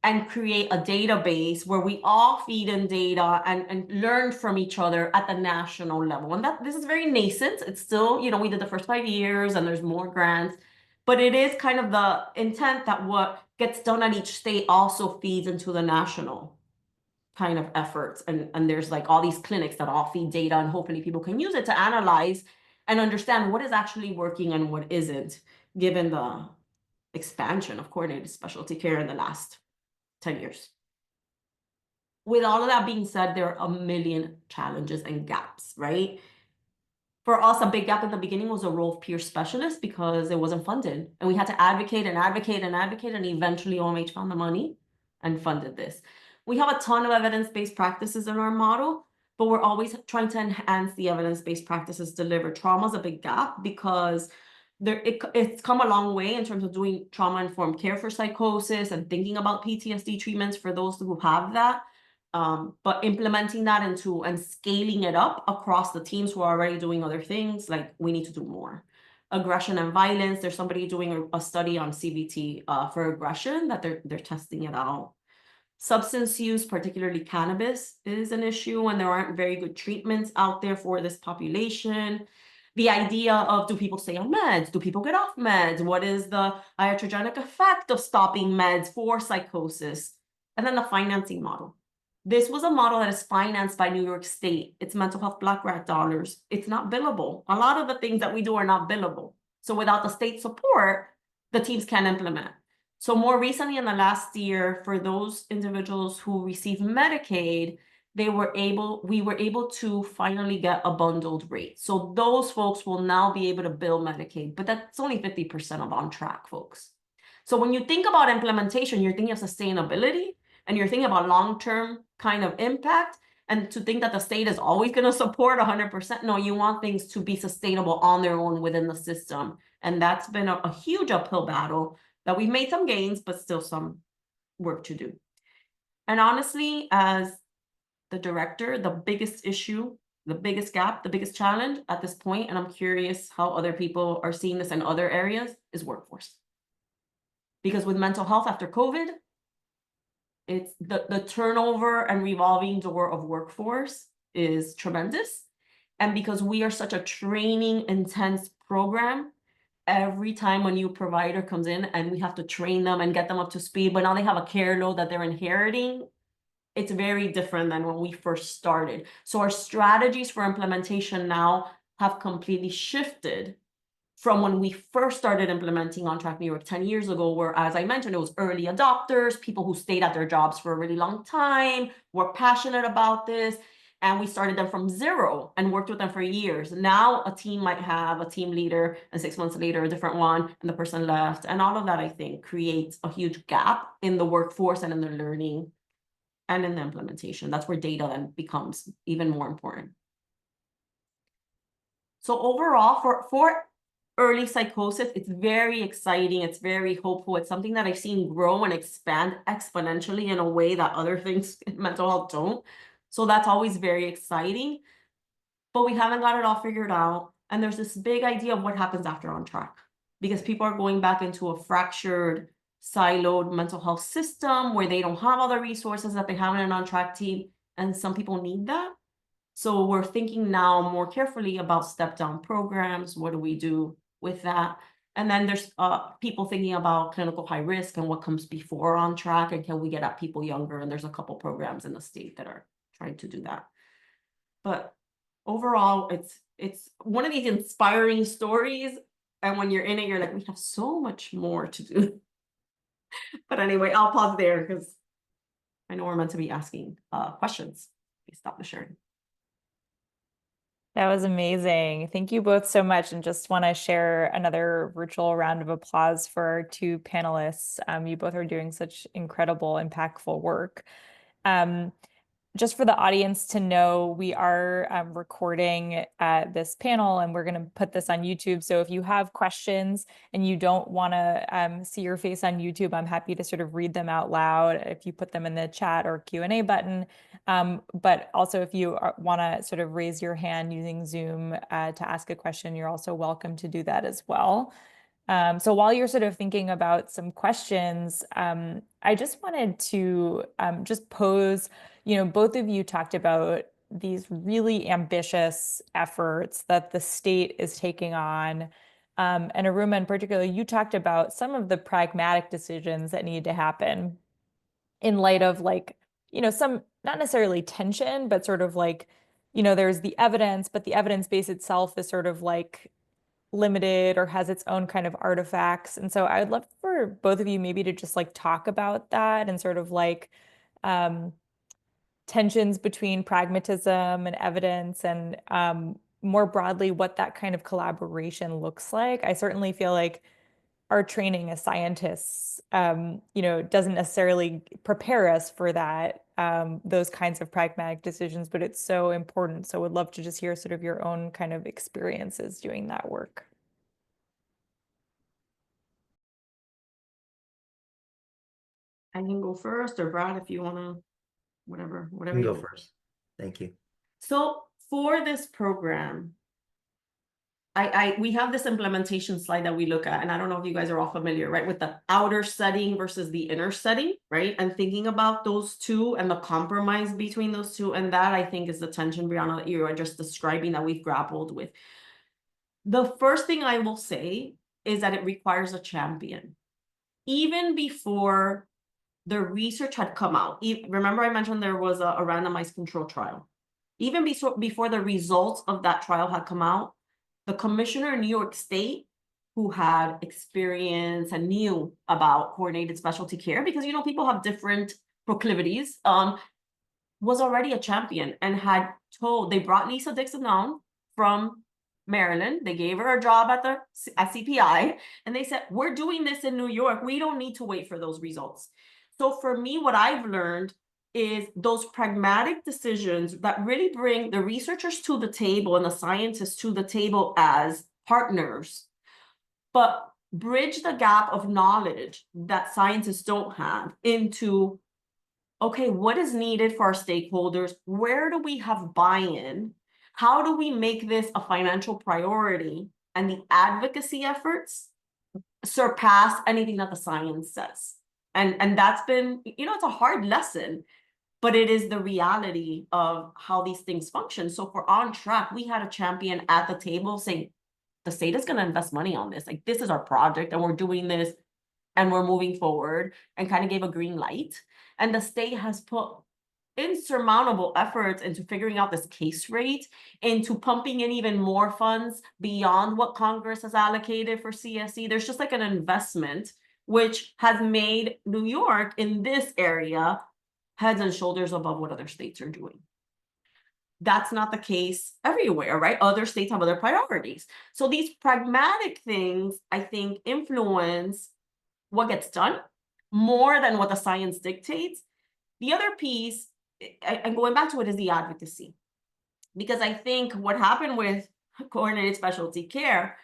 and create a database where we all feed in data and learn from each other at the national level. And this is very nascent. It's still, we did the first 5 years and there's more grants, but it is kind of the intent that what gets done at each state also feeds into the national kind of efforts. And there's like all these clinics that all feed data, and hopefully people can use it to analyze and understand what is actually working and what isn't, given the expansion of coordinated specialty care in the last 10 years. With all of that being said, there are a million challenges and gaps, right? For us, a big gap at the beginning was a role of peer specialist, because it wasn't funded. And we had to advocate and advocate and advocate, and eventually OMH found the money and funded this. We have a ton of evidence-based practices in our model, but we're always trying to enhance the evidence-based practices delivered. Trauma is a big gap, because it's come a long way in terms of doing trauma-informed care for psychosis and thinking about PTSD treatments for those who have that. But implementing that into and scaling it up across the teams who are already doing other things, like, we need to do more. Aggression and violence, there's somebody doing a study on CBT for aggression that they're testing it out. Substance use, particularly cannabis, is an issue, and there aren't very good treatments out there for this population. The idea of, do people stay on meds? Do people get off meds? What is the iatrogenic effect of stopping meds for psychosis? And then the financing model. This was a model that is financed by New York State. It's mental health Black grant dollars. It's not billable. A lot of the things that we do are not billable. So without the state support, the teams can't implement. So more recently, in the last year, for those individuals who receive Medicaid, we were able to finally get a bundled rate. So those folks will now be able to bill Medicaid, but that's only 50% of On Track folks. So when you think about implementation, you're thinking of sustainability, and you're thinking about long-term kind of impact, and to think that the state is always going to support 100%. No, you want things to be sustainable on their own within the system. And that's been a huge uphill battle that we've made some gains, but still some work to do. And honestly, as the director, the biggest issue, the biggest gap, the biggest challenge at this point, and I'm curious how other people are seeing this in other areas, is workforce. Because with mental health after COVID, it's the turnover and revolving door of workforce is tremendous. And because we are such a training intense program, every time a new provider comes in and we have to train them and get them up to speed, but now they have a care load that they're inheriting, it's very different than when we first started. So our strategies for implementation now have completely shifted from when we first started implementing On Track New York 10 years ago, where, as I mentioned, it was early adopters, people who stayed at their jobs for a really long time, were passionate about this, and we started them from zero and worked with them for years. Now a team might have a team leader, and 6 months later, a different one, and the person left. And all of that, I think, creates a huge gap in the workforce and in the learning and in the implementation. That's where data then becomes even more important. So overall, for early psychosis, it's very exciting. It's very hopeful. It's something that I've seen grow and expand exponentially in a way that other things in mental health don't. So that's always very exciting. But we haven't got it all figured out. And there's this big idea of what happens after on track, because people are going back into a fractured, siloed mental health system where they don't have all the resources that they have in an on track team. And some people need that. So we're thinking now more carefully about step down programs. What do we do with that? And then there's people thinking about clinical high risk and what comes before on track, and can we get at people younger? And there's a couple programs in the state that are trying to do that. But overall, it's one of these inspiring stories. And when you're in it, you're like, we have so much more to do. But anyway, I'll pause there because I know we're meant to be asking questions. Please stop the sharing. That was amazing. Thank you both so much. And just want to share another virtual round of applause for our two panelists. You both are doing such incredible, impactful work. Just for the audience to know, we are recording this panel and we're going to put this on YouTube. So if you have questions and you don't want to see your face on YouTube, I'm happy to sort of read them out loud if you put them in the chat or Q&A button. But also if you want to sort of raise your hand using Zoom to ask a question, you're also welcome to do that as well. So while you're sort of thinking about some questions, I just wanted to just pose, both of you talked about these really ambitious efforts that the state is taking on. And Iruma in particular, you talked about some of the pragmatic decisions that need to happen in light of some not necessarily tension, but sort of there's the evidence, but the evidence base itself is sort of limited or has its own kind of artifacts. And so I would love for both of you maybe to just talk about that and sort of tensions between pragmatism and evidence, and more broadly what that kind of collaboration looks like. I certainly feel like our training as scientists doesn't necessarily prepare us for that, those kinds of pragmatic decisions, but it's so important. So would love to just hear sort of your own kind of experiences doing that work. I can go first, or Brad, if you want to, whatever. You can go first. Thank you. So for this program, we have this implementation slide that we look at, and I don't know if you guys are all familiar, right, with the outer setting versus the inner setting, right? And thinking about those two and the compromise between those two. And that, I think, is the tension, Brianna, that you are just describing that we've grappled with. The first thing I will say is that it requires a champion. Even before the research had come out, remember I mentioned there was a randomized control trial. Even before the results of that trial had come out, the commissioner in New York State, who had experience and knew about coordinated specialty care, because people have different proclivities, was already a champion and had they brought Lisa Dixon down from Maryland. They gave her a job at CPI, and they said, we're doing this in New York. We don't need to wait for those results. So for me, what I've learned is those pragmatic decisions that really bring the researchers to the table and the scientists to the table as partners, but bridge the gap of knowledge that scientists don't have into, okay, what is needed for our stakeholders? Where do we have buy-in? How do we make this a financial priority? And the advocacy efforts surpass anything that the science says. And that's been, it's a hard lesson, but it is the reality of how these things function. So for On Track, we had a champion at the table saying, the state is going to invest money on this. This is our project and we're doing this and we're moving forward, and kind of gave a green light. And the state has put insurmountable efforts into figuring out this case rate, into pumping in even more funds beyond what Congress has allocated for CSE. There's just an investment, which has made New York in this area heads and shoulders above what other states are doing. That's not the case everywhere, right? Other states have other priorities. So these pragmatic things, I think, influence what gets done more than what the science dictates. The other piece, and going back to it, is the advocacy. Because I think what happened with coordinated specialty care,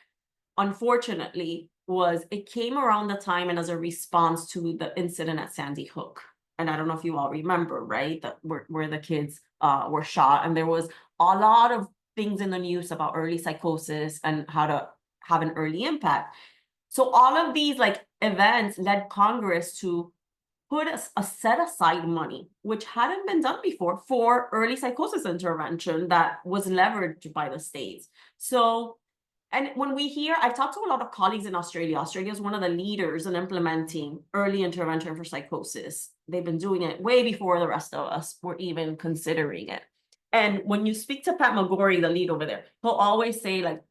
unfortunately, was it came around the time and as a response to the incident at Sandy Hook. And I don't know if you all remember, right? Where the kids were shot. And there was a lot of things in the news about early psychosis and how to have an early impact. So all of these like events led Congress to put a set aside money, which hadn't been done before, for early psychosis intervention that was leveraged by the states. So, and when we hear, I've talked to a lot of colleagues in Australia. Australia is one of the leaders in implementing early intervention for psychosis. They've been doing it way before the rest of us were even considering it. And when you speak to Pat McGorry, the lead over there, he'll always say, like,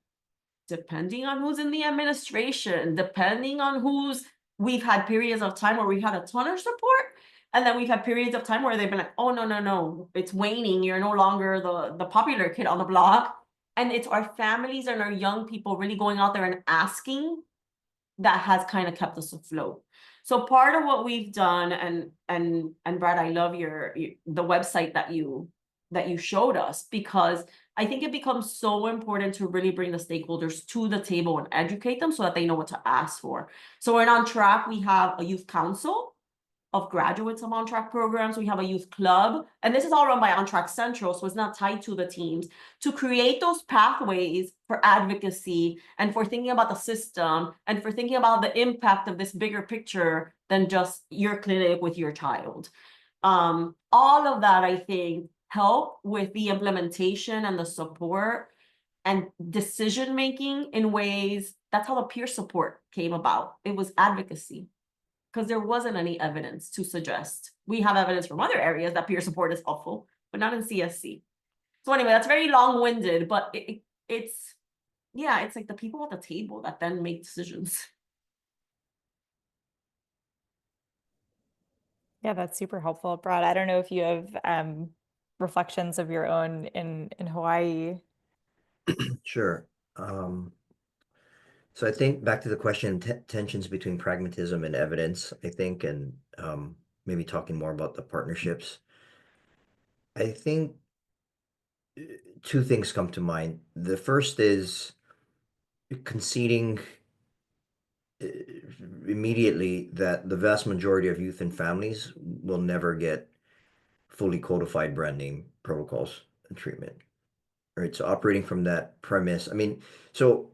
depending on who's in the administration, depending on who's, we've had periods of time where we've had a ton of support, and then we've had periods of time where they've been like, oh, no, it's waning. You're no longer the popular kid on the block. And it's our families and our young people really going out there and asking that has kind of kept us afloat. So part of what we've done, and Brad, I love the website that you showed us, because I think it becomes so important to really bring the stakeholders to the table and educate them so that they know what to ask for. So in On Track, we have a youth council of graduates of On Track programs. We have a youth club, and this is all run by On Track Central, so it's not tied to the teams, to create those pathways for advocacy and for thinking about the system and for thinking about the impact of this bigger picture than just your clinic with your child. All of that, I think, help with the implementation and the support and decision making in ways. That's how the peer support came about. It was advocacy, because there wasn't any evidence to suggest. We have evidence from other areas that peer support is helpful, but not in CSC. So anyway, that's very long-winded, but it's like the people at the table that then make decisions. Yeah, that's super helpful. Brad, I don't know if you have reflections of your own in Hawaii. Sure. So I think back to the question, tensions between pragmatism and evidence, I think, and maybe talking more about the partnerships. I think two things come to mind. The first is conceding immediately that the vast majority of youth and families will never get fully codified brand name protocols and treatment. Right. So operating from that premise, I mean, so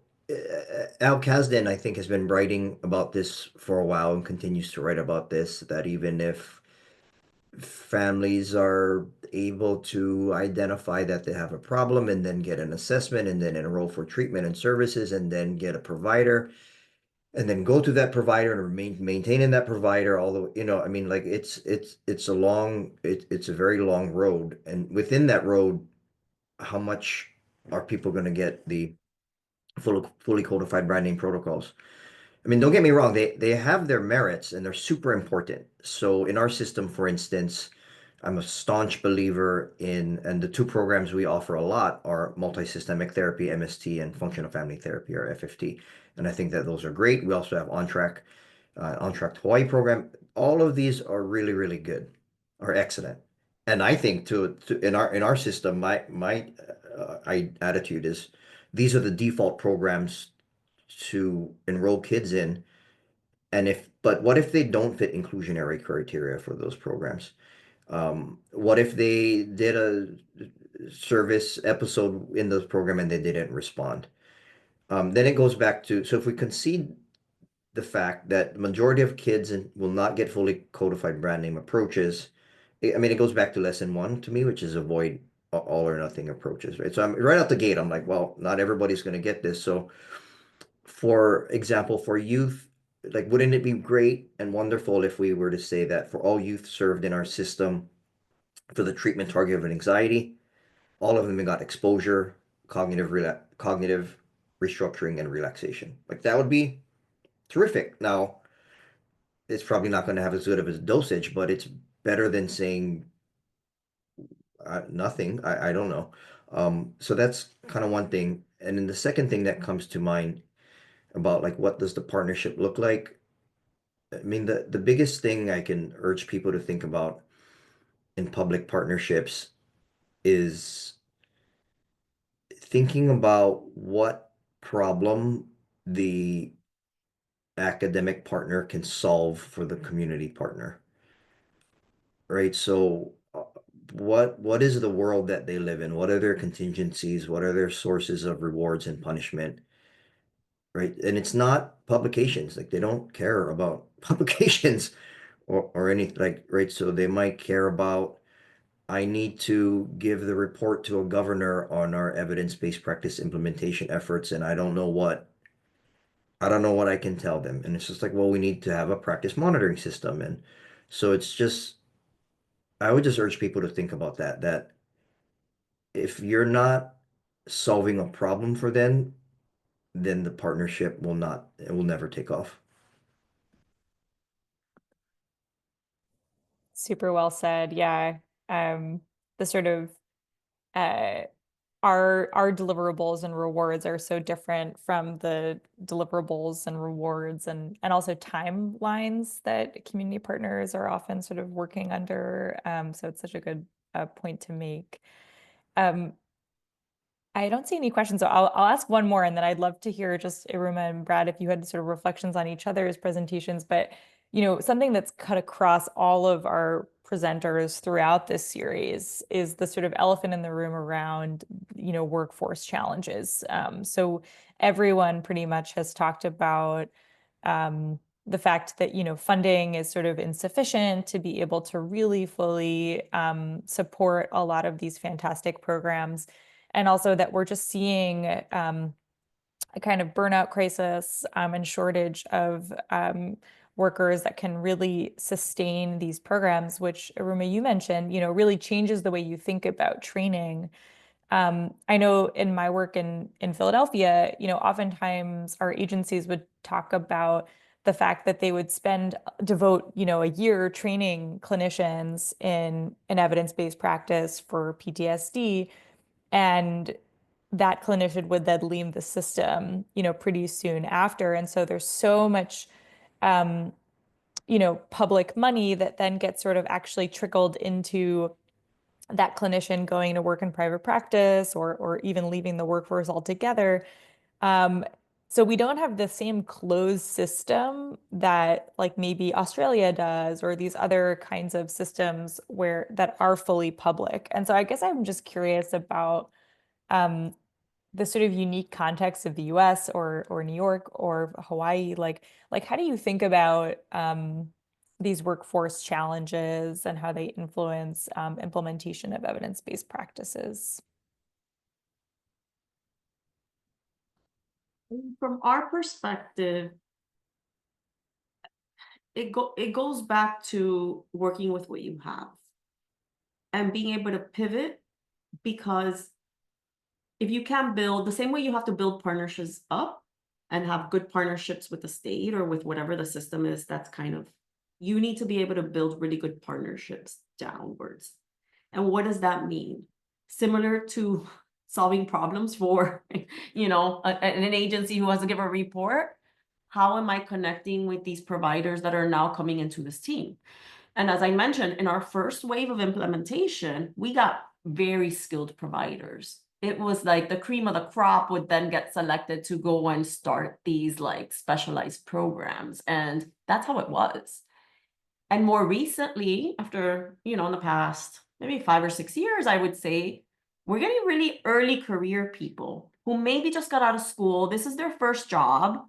Al Kasdan, I think, has been writing about this for a while and continues to write about this, that even if families are able to identify that they have a problem and then get an assessment and then enroll for treatment and services and then get a provider and then go to that provider and maintaining that provider, although, I mean, like it's a very long road. And within that road, how much are people going to get the fully codified brand name protocols? I mean, don't get me wrong, they have their merits and they're super important. So in our system, for instance, I'm a staunch believer in, and the two programs we offer a lot are multisystemic therapy, MST, and functional family therapy, or FFT. And I think that those are great. We also have On Track Hawaii program. All of these are really, really good, or excellent. And I think in our system, my attitude is these are the default programs to enroll kids in. But what if they don't fit inclusionary criteria for those programs? What if they did a service episode in the program and they didn't respond? Then it goes back to, so if we concede the fact that the majority of kids will not get fully codified brand name approaches, I mean, it goes back to lesson one to me, which is avoid all or nothing approaches, right? So I'm right out the gate, I'm like, well, not everybody's going to get this. So for example, for youth, like, wouldn't it be great and wonderful if we were to say that for all youth served in our system for the treatment target of anxiety, all of them got exposure, cognitive restructuring, and relaxation? Like, that would be terrific. Now, it's probably not going to have as good of a dosage, but it's better than saying nothing. I don't know. So that's kind of one thing. And then the second thing that comes to mind about, like, what does the partnership look like? I mean, the biggest thing I can urge people to think about in public partnerships is thinking about what problem the academic partner can solve for the community partner, right? So what is the world that they live in? What are their contingencies? What are their sources of rewards and punishment? Right. And it's not publications. Like they don't care about publications or anything like, right. So they might care about, I need to give the report to a governor on our evidence-based practice implementation efforts, and I don't know what I can tell them. And it's just like, well, we need to have a practice monitoring system. And so it's just, I would just urge people to think about that, that if you're not solving a problem for them, then the partnership will not, it will never take off. Super well said. Yeah. The sort of uh our deliverables and rewards are so different from the deliverables and rewards and also timelines that community partners are often sort of working under. So it's such a good point to make. Um, I don't see any questions, so I'll ask one more, and then I'd love to hear just Iruma and Brad if you had sort of reflections on each other's presentations. But something that's cut across all of our presenters throughout this series is the sort of elephant in the room around workforce challenges. So everyone pretty much has talked about the fact that funding is sort of insufficient to be able to really fully support a lot of these fantastic programs. And also that we're just seeing a kind of burnout crisis and shortage of workers that can really sustain these programs, which Aruma, you mentioned, really changes the way you think about training. I know in my work in Philadelphia, oftentimes our agencies would talk about the fact that they would devote, a year training clinicians in an evidence-based practice for PTSD, and that clinician would then leave the system, pretty soon after. And so there's so much, um, public money that then gets sort of actually trickled into that clinician going to work in private practice or even leaving the workforce altogether. Um, so we don't have the same closed system that like maybe Australia does or these other kinds of systems that are fully public. And so I guess I'm just curious about um, the sort of unique context of the US or New York or Hawaii. Like how do you think about these workforce challenges and how they influence implementation of evidence-based practices? From our perspective, it goes back to working with what you have and being able to pivot, because if you can't build the same way you have to build partnerships up and have good partnerships with the state or with whatever the system is, that's kind of, you need to be able to build really good partnerships downwards. And what does that mean? Similar to solving problems for, an agency who has to give a report. How am I connecting with these providers that are now coming into this team? And as I mentioned, in our first wave of implementation, we got very skilled providers. It was like the cream of the crop would then get selected to go and start these like specialized programs. And that's how it was. And more recently, after, in the past maybe 5 or 6 years, I would say, we're getting really early career people who maybe just got out of school. This is their first job.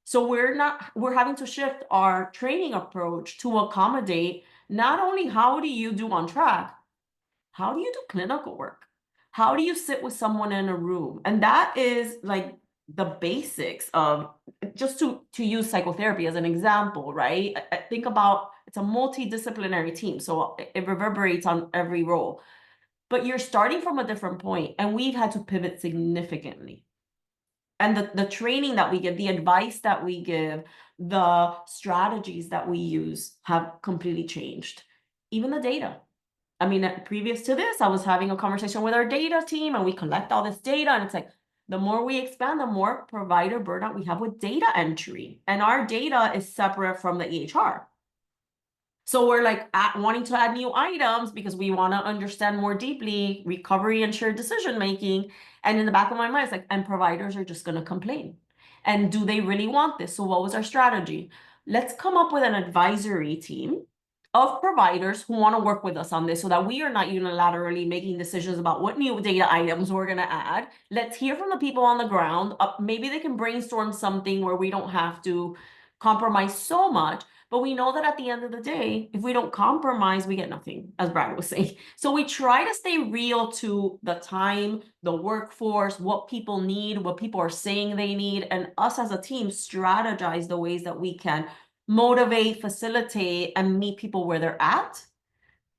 So we're having to shift our training approach to accommodate not only how do you do on track, how do you do clinical work? How do you sit with someone in a room? And that is like the basics of, just to use psychotherapy as an example, right? I think about, it's a multidisciplinary team, so it reverberates on every role. But you're starting from a different point, and we've had to pivot significantly. And the training that we give, the advice that we give, the strategies that we use have completely changed. Even the data. I mean, previous to this, I was having a conversation with our data team, and we collect all this data, and it's like, the more we expand, the more provider burnout we have with data entry. And our data is separate from the EHR. So we're like wanting to add new items because we want to understand more deeply recovery and shared decision making. And in the back of my mind, it's like, and providers are just going to complain. And do they really want this? So what was our strategy? Let's come up with an advisory team of providers who want to work with us on this so that we are not unilaterally making decisions about what new data items we're going to add. Let's hear from the people on the ground. Maybe they can brainstorm something where we don't have to compromise so much, but we know that at the end of the day, if we don't compromise, we get nothing, as Brad was saying. So we try to stay real to the time, the workforce, what people need, what people are saying they need, and us as a team strategize the ways that we can motivate, facilitate, and meet people where they're at,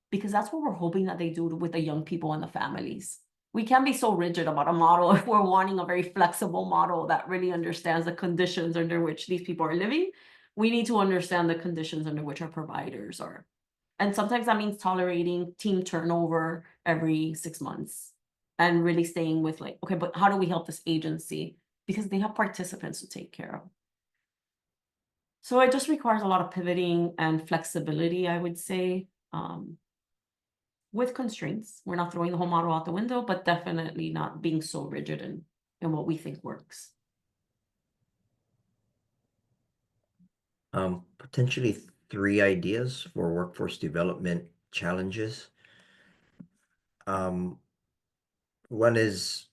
because that's what we're hoping that they do with the young people and the families. We can't be so rigid about a model if we're wanting a very flexible model that really understands the conditions under which these people are living. We need to understand the conditions under which our providers are. And sometimes that means tolerating team turnover every 6 months and really staying with like, okay, but how do we help this agency? Because they have participants to take care of. So it just requires a lot of pivoting and flexibility, I would say, with constraints. We're not throwing the whole model out the window, but definitely not being so rigid in what we think works. Potentially 3 ideas for workforce development challenges. One is,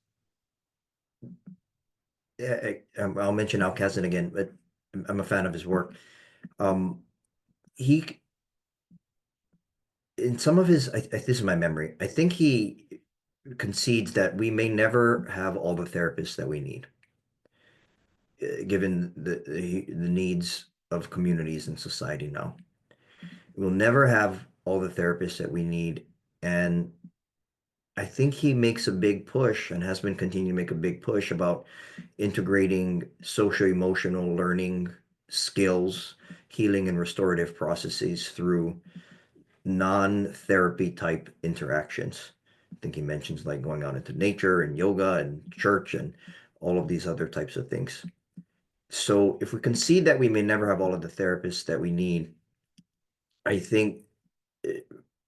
I'll mention Al Kazan again, but I'm a fan of his work. He, in some of his, this is my memory, I think he concedes that we may never have all the therapists that we need, given the needs of communities and society now. We'll never have all the therapists that we need. And I think he makes a big push and has been continuing to make a big push about integrating socio-emotional learning skills, healing and restorative processes through non-therapy type interactions. I think he mentions like going out into nature and yoga and church and all of these other types of things. So if we concede that we may never have all of the therapists that we need, I think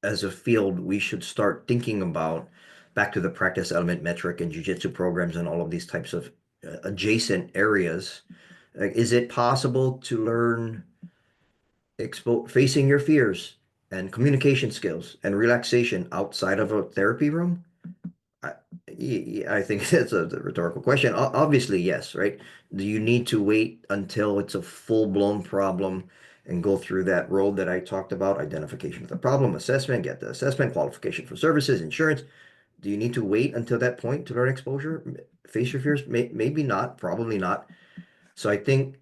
as a field, we should start thinking about back to the practice element metric and jujitsu programs and all of these types of adjacent areas. Like, is it possible to learn facing your fears and communication skills and relaxation outside of a therapy room? I think that's a rhetorical question. Obviously, yes, right? Do you need to wait until it's a full-blown problem and go through that road that I talked about? Identification of the problem, assessment, get the assessment, qualification for services, insurance. Do you need to wait until that point to learn exposure? Face your fears? Maybe not, probably not. So I think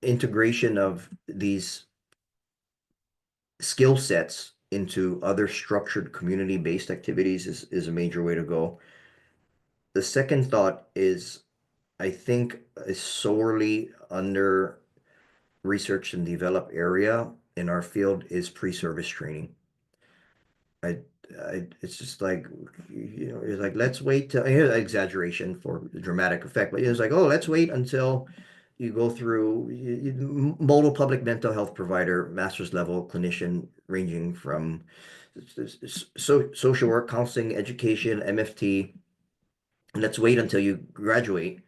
integration of these skill sets into other structured community-based activities is a major way to go. The second thought is, I think, a sorely under researched and developed area in our field is pre-service training. It's just like, it's like, let's wait till, exaggeration for dramatic effect, but it's like, oh, let's wait until you go through modal public mental health provider, master's level clinician, ranging from social work, counseling, education, MFT. Let's wait until you graduate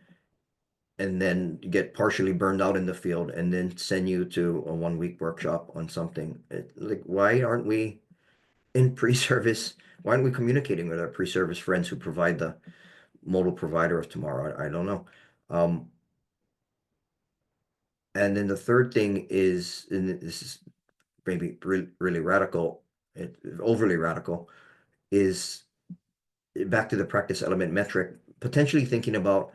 and then get partially burned out in the field and then send you to a 1-week workshop on something. Like, why aren't we in pre-service? Why aren't we communicating with our pre-service friends who provide the modal provider of tomorrow? I don't know. And then the third thing is, and this is maybe really radical, overly radical, is back to the practice element metric, potentially thinking about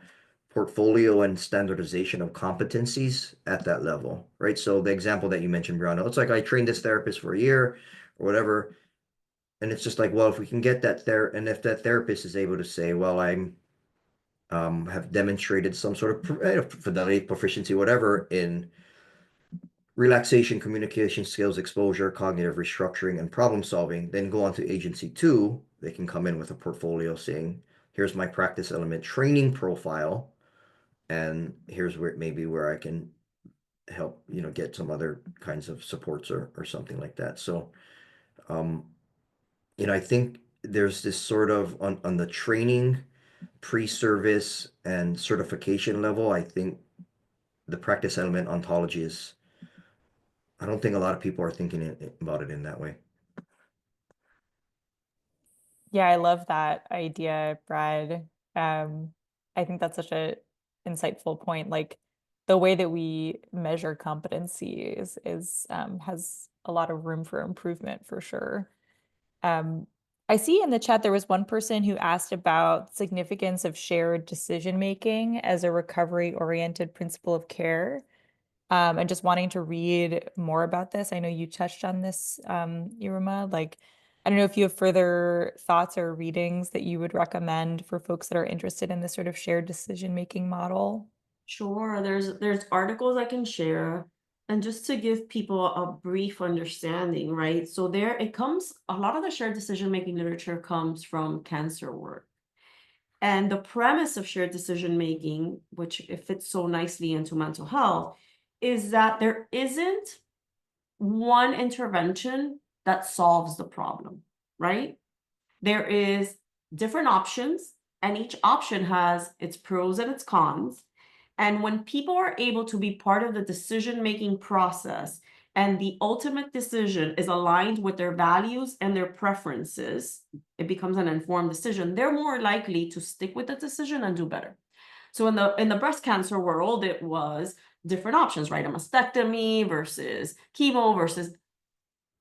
portfolio and standardization of competencies at that level, right? So the example that you mentioned, Brianna, it's like I trained this therapist for a year or whatever, and it's just like, well, if we can get that there, and if that therapist is able to say, well, I'm have demonstrated some sort of fidelity, proficiency, whatever, in relaxation, communication skills, exposure, cognitive restructuring, and problem solving, then go on to agency 2. They can come in with a portfolio saying, here's my practice element training profile, and here's where maybe where I can help, get some other kinds of supports or something like that. So, I think there's this sort of on the training, pre-service, and certification level, I think the practice element ontology is I don't think a lot of people are thinking about it in that way. Yeah, I love that idea, Brad. I think that's such a insightful point. Like the way that we measure competency is has a lot of room for improvement for sure. Um, I see in the chat there was one person who asked about significance of shared decision making as a recovery-oriented principle of care. And just wanting to read more about this. I know you touched on this, Iruma. Like, I don't know if you have further thoughts or readings that you would recommend for folks that are interested in this sort of shared decision-making model. Sure, there's articles I can share. And just to give people a brief understanding, right? So there it comes, a lot of the shared decision-making literature comes from cancer work. And the premise of shared decision-making, which it fits so nicely into mental health, is that there isn't one intervention that solves the problem, right? There is different options, and each option has its pros and its cons. And when people are able to be part of the decision-making process and the ultimate decision is aligned with their values and their preferences, it becomes an informed decision. They're more likely to stick with the decision and do better. So in the breast cancer world, it was different options, right? A mastectomy versus chemo versus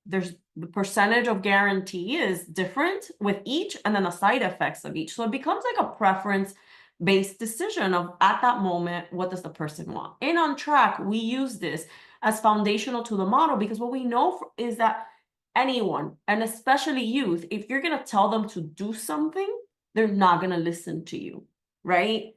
there's the percentage of guarantee is different with each, and then the side effects of each. So it becomes like a preference-based decision of at that moment, what does the person want? In On Track, we use this as foundational to the model because what we know is that anyone, and especially youth, if you're gonna tell them to do something, they're not gonna listen to you, right?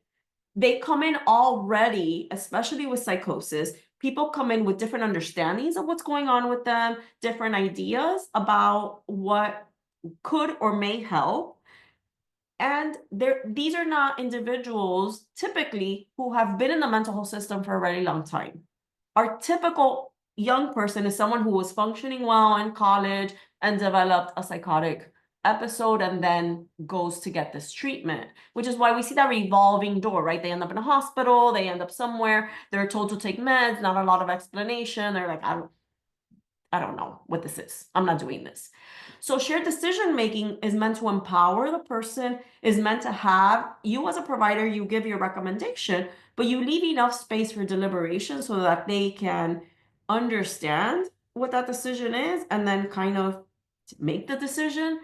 They come in already, especially with psychosis, people come in with different understandings of what's going on with them, different ideas about what could or may help. And these are not individuals typically who have been in the mental health system for a very long time. Our typical young person is someone who was functioning well in college and developed a psychotic episode and then goes to get this treatment, which is why we see that revolving door, right? They end up in a hospital, they end up somewhere, they're told to take meds, not a lot of explanation. They're like, I don't know what this is. I'm not doing this. So shared decision making is meant to empower the person, is meant to have you as a provider, you give your recommendation, but you leave enough space for deliberation so that they can understand what that decision is and then kind of make the decision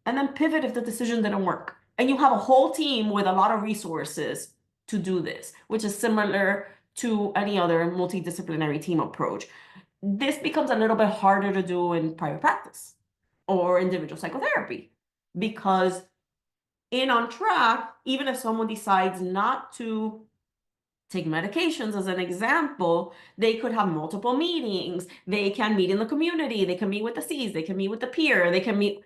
and then pivot if the decision didn't work. And you have a whole team with a lot of resources to do this, which is similar to any other multidisciplinary team approach. This becomes a little bit harder to do in private practice or individual psychotherapy because in On Track, even if someone decides not to take medications as an example, they could have multiple meetings. They can meet in the community. They can meet with the Cs. They can meet with the peer. They can meet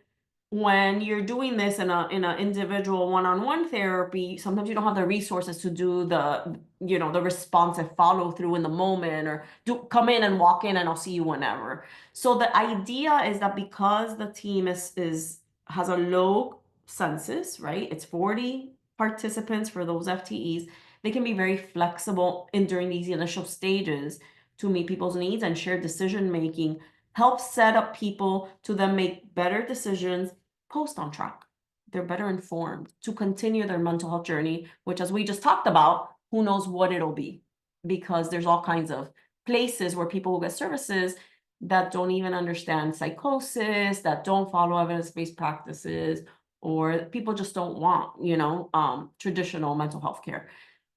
when you're doing this in a individual one-on-one therapy. Sometimes you don't have the resources to do the responsive follow through in the moment or come in and walk in and I'll see you whenever. So the idea is that because the team has a low census, right? It's 40 participants for those FTEs. They can be very flexible during these initial stages to meet people's needs, and shared decision making help set up people to then make better decisions post On Track. They're better informed to continue their mental health journey, which, as we just talked about, who knows what it'll be, because there's all kinds of places where people will get services that don't even understand psychosis, that don't follow evidence-based practices, or people just don't want, traditional mental health care.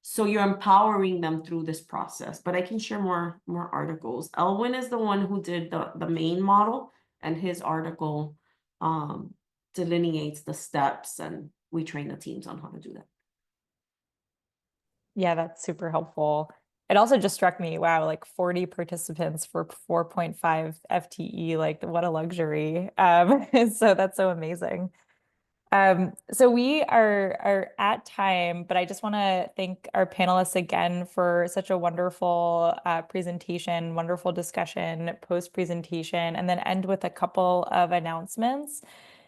So you're empowering them through this process. But I can share more articles. Elwin is the one who did the main model, and his article delineates the steps, and we train the teams on how to do that. Yeah, that's super helpful. It also just struck me, wow, like 40 participants for 4.5 FTE, like what a luxury. So that's so amazing. So we are at time, but I just want to thank our panelists again for such a wonderful presentation, wonderful discussion, post-presentation, and then end with a couple of announcements.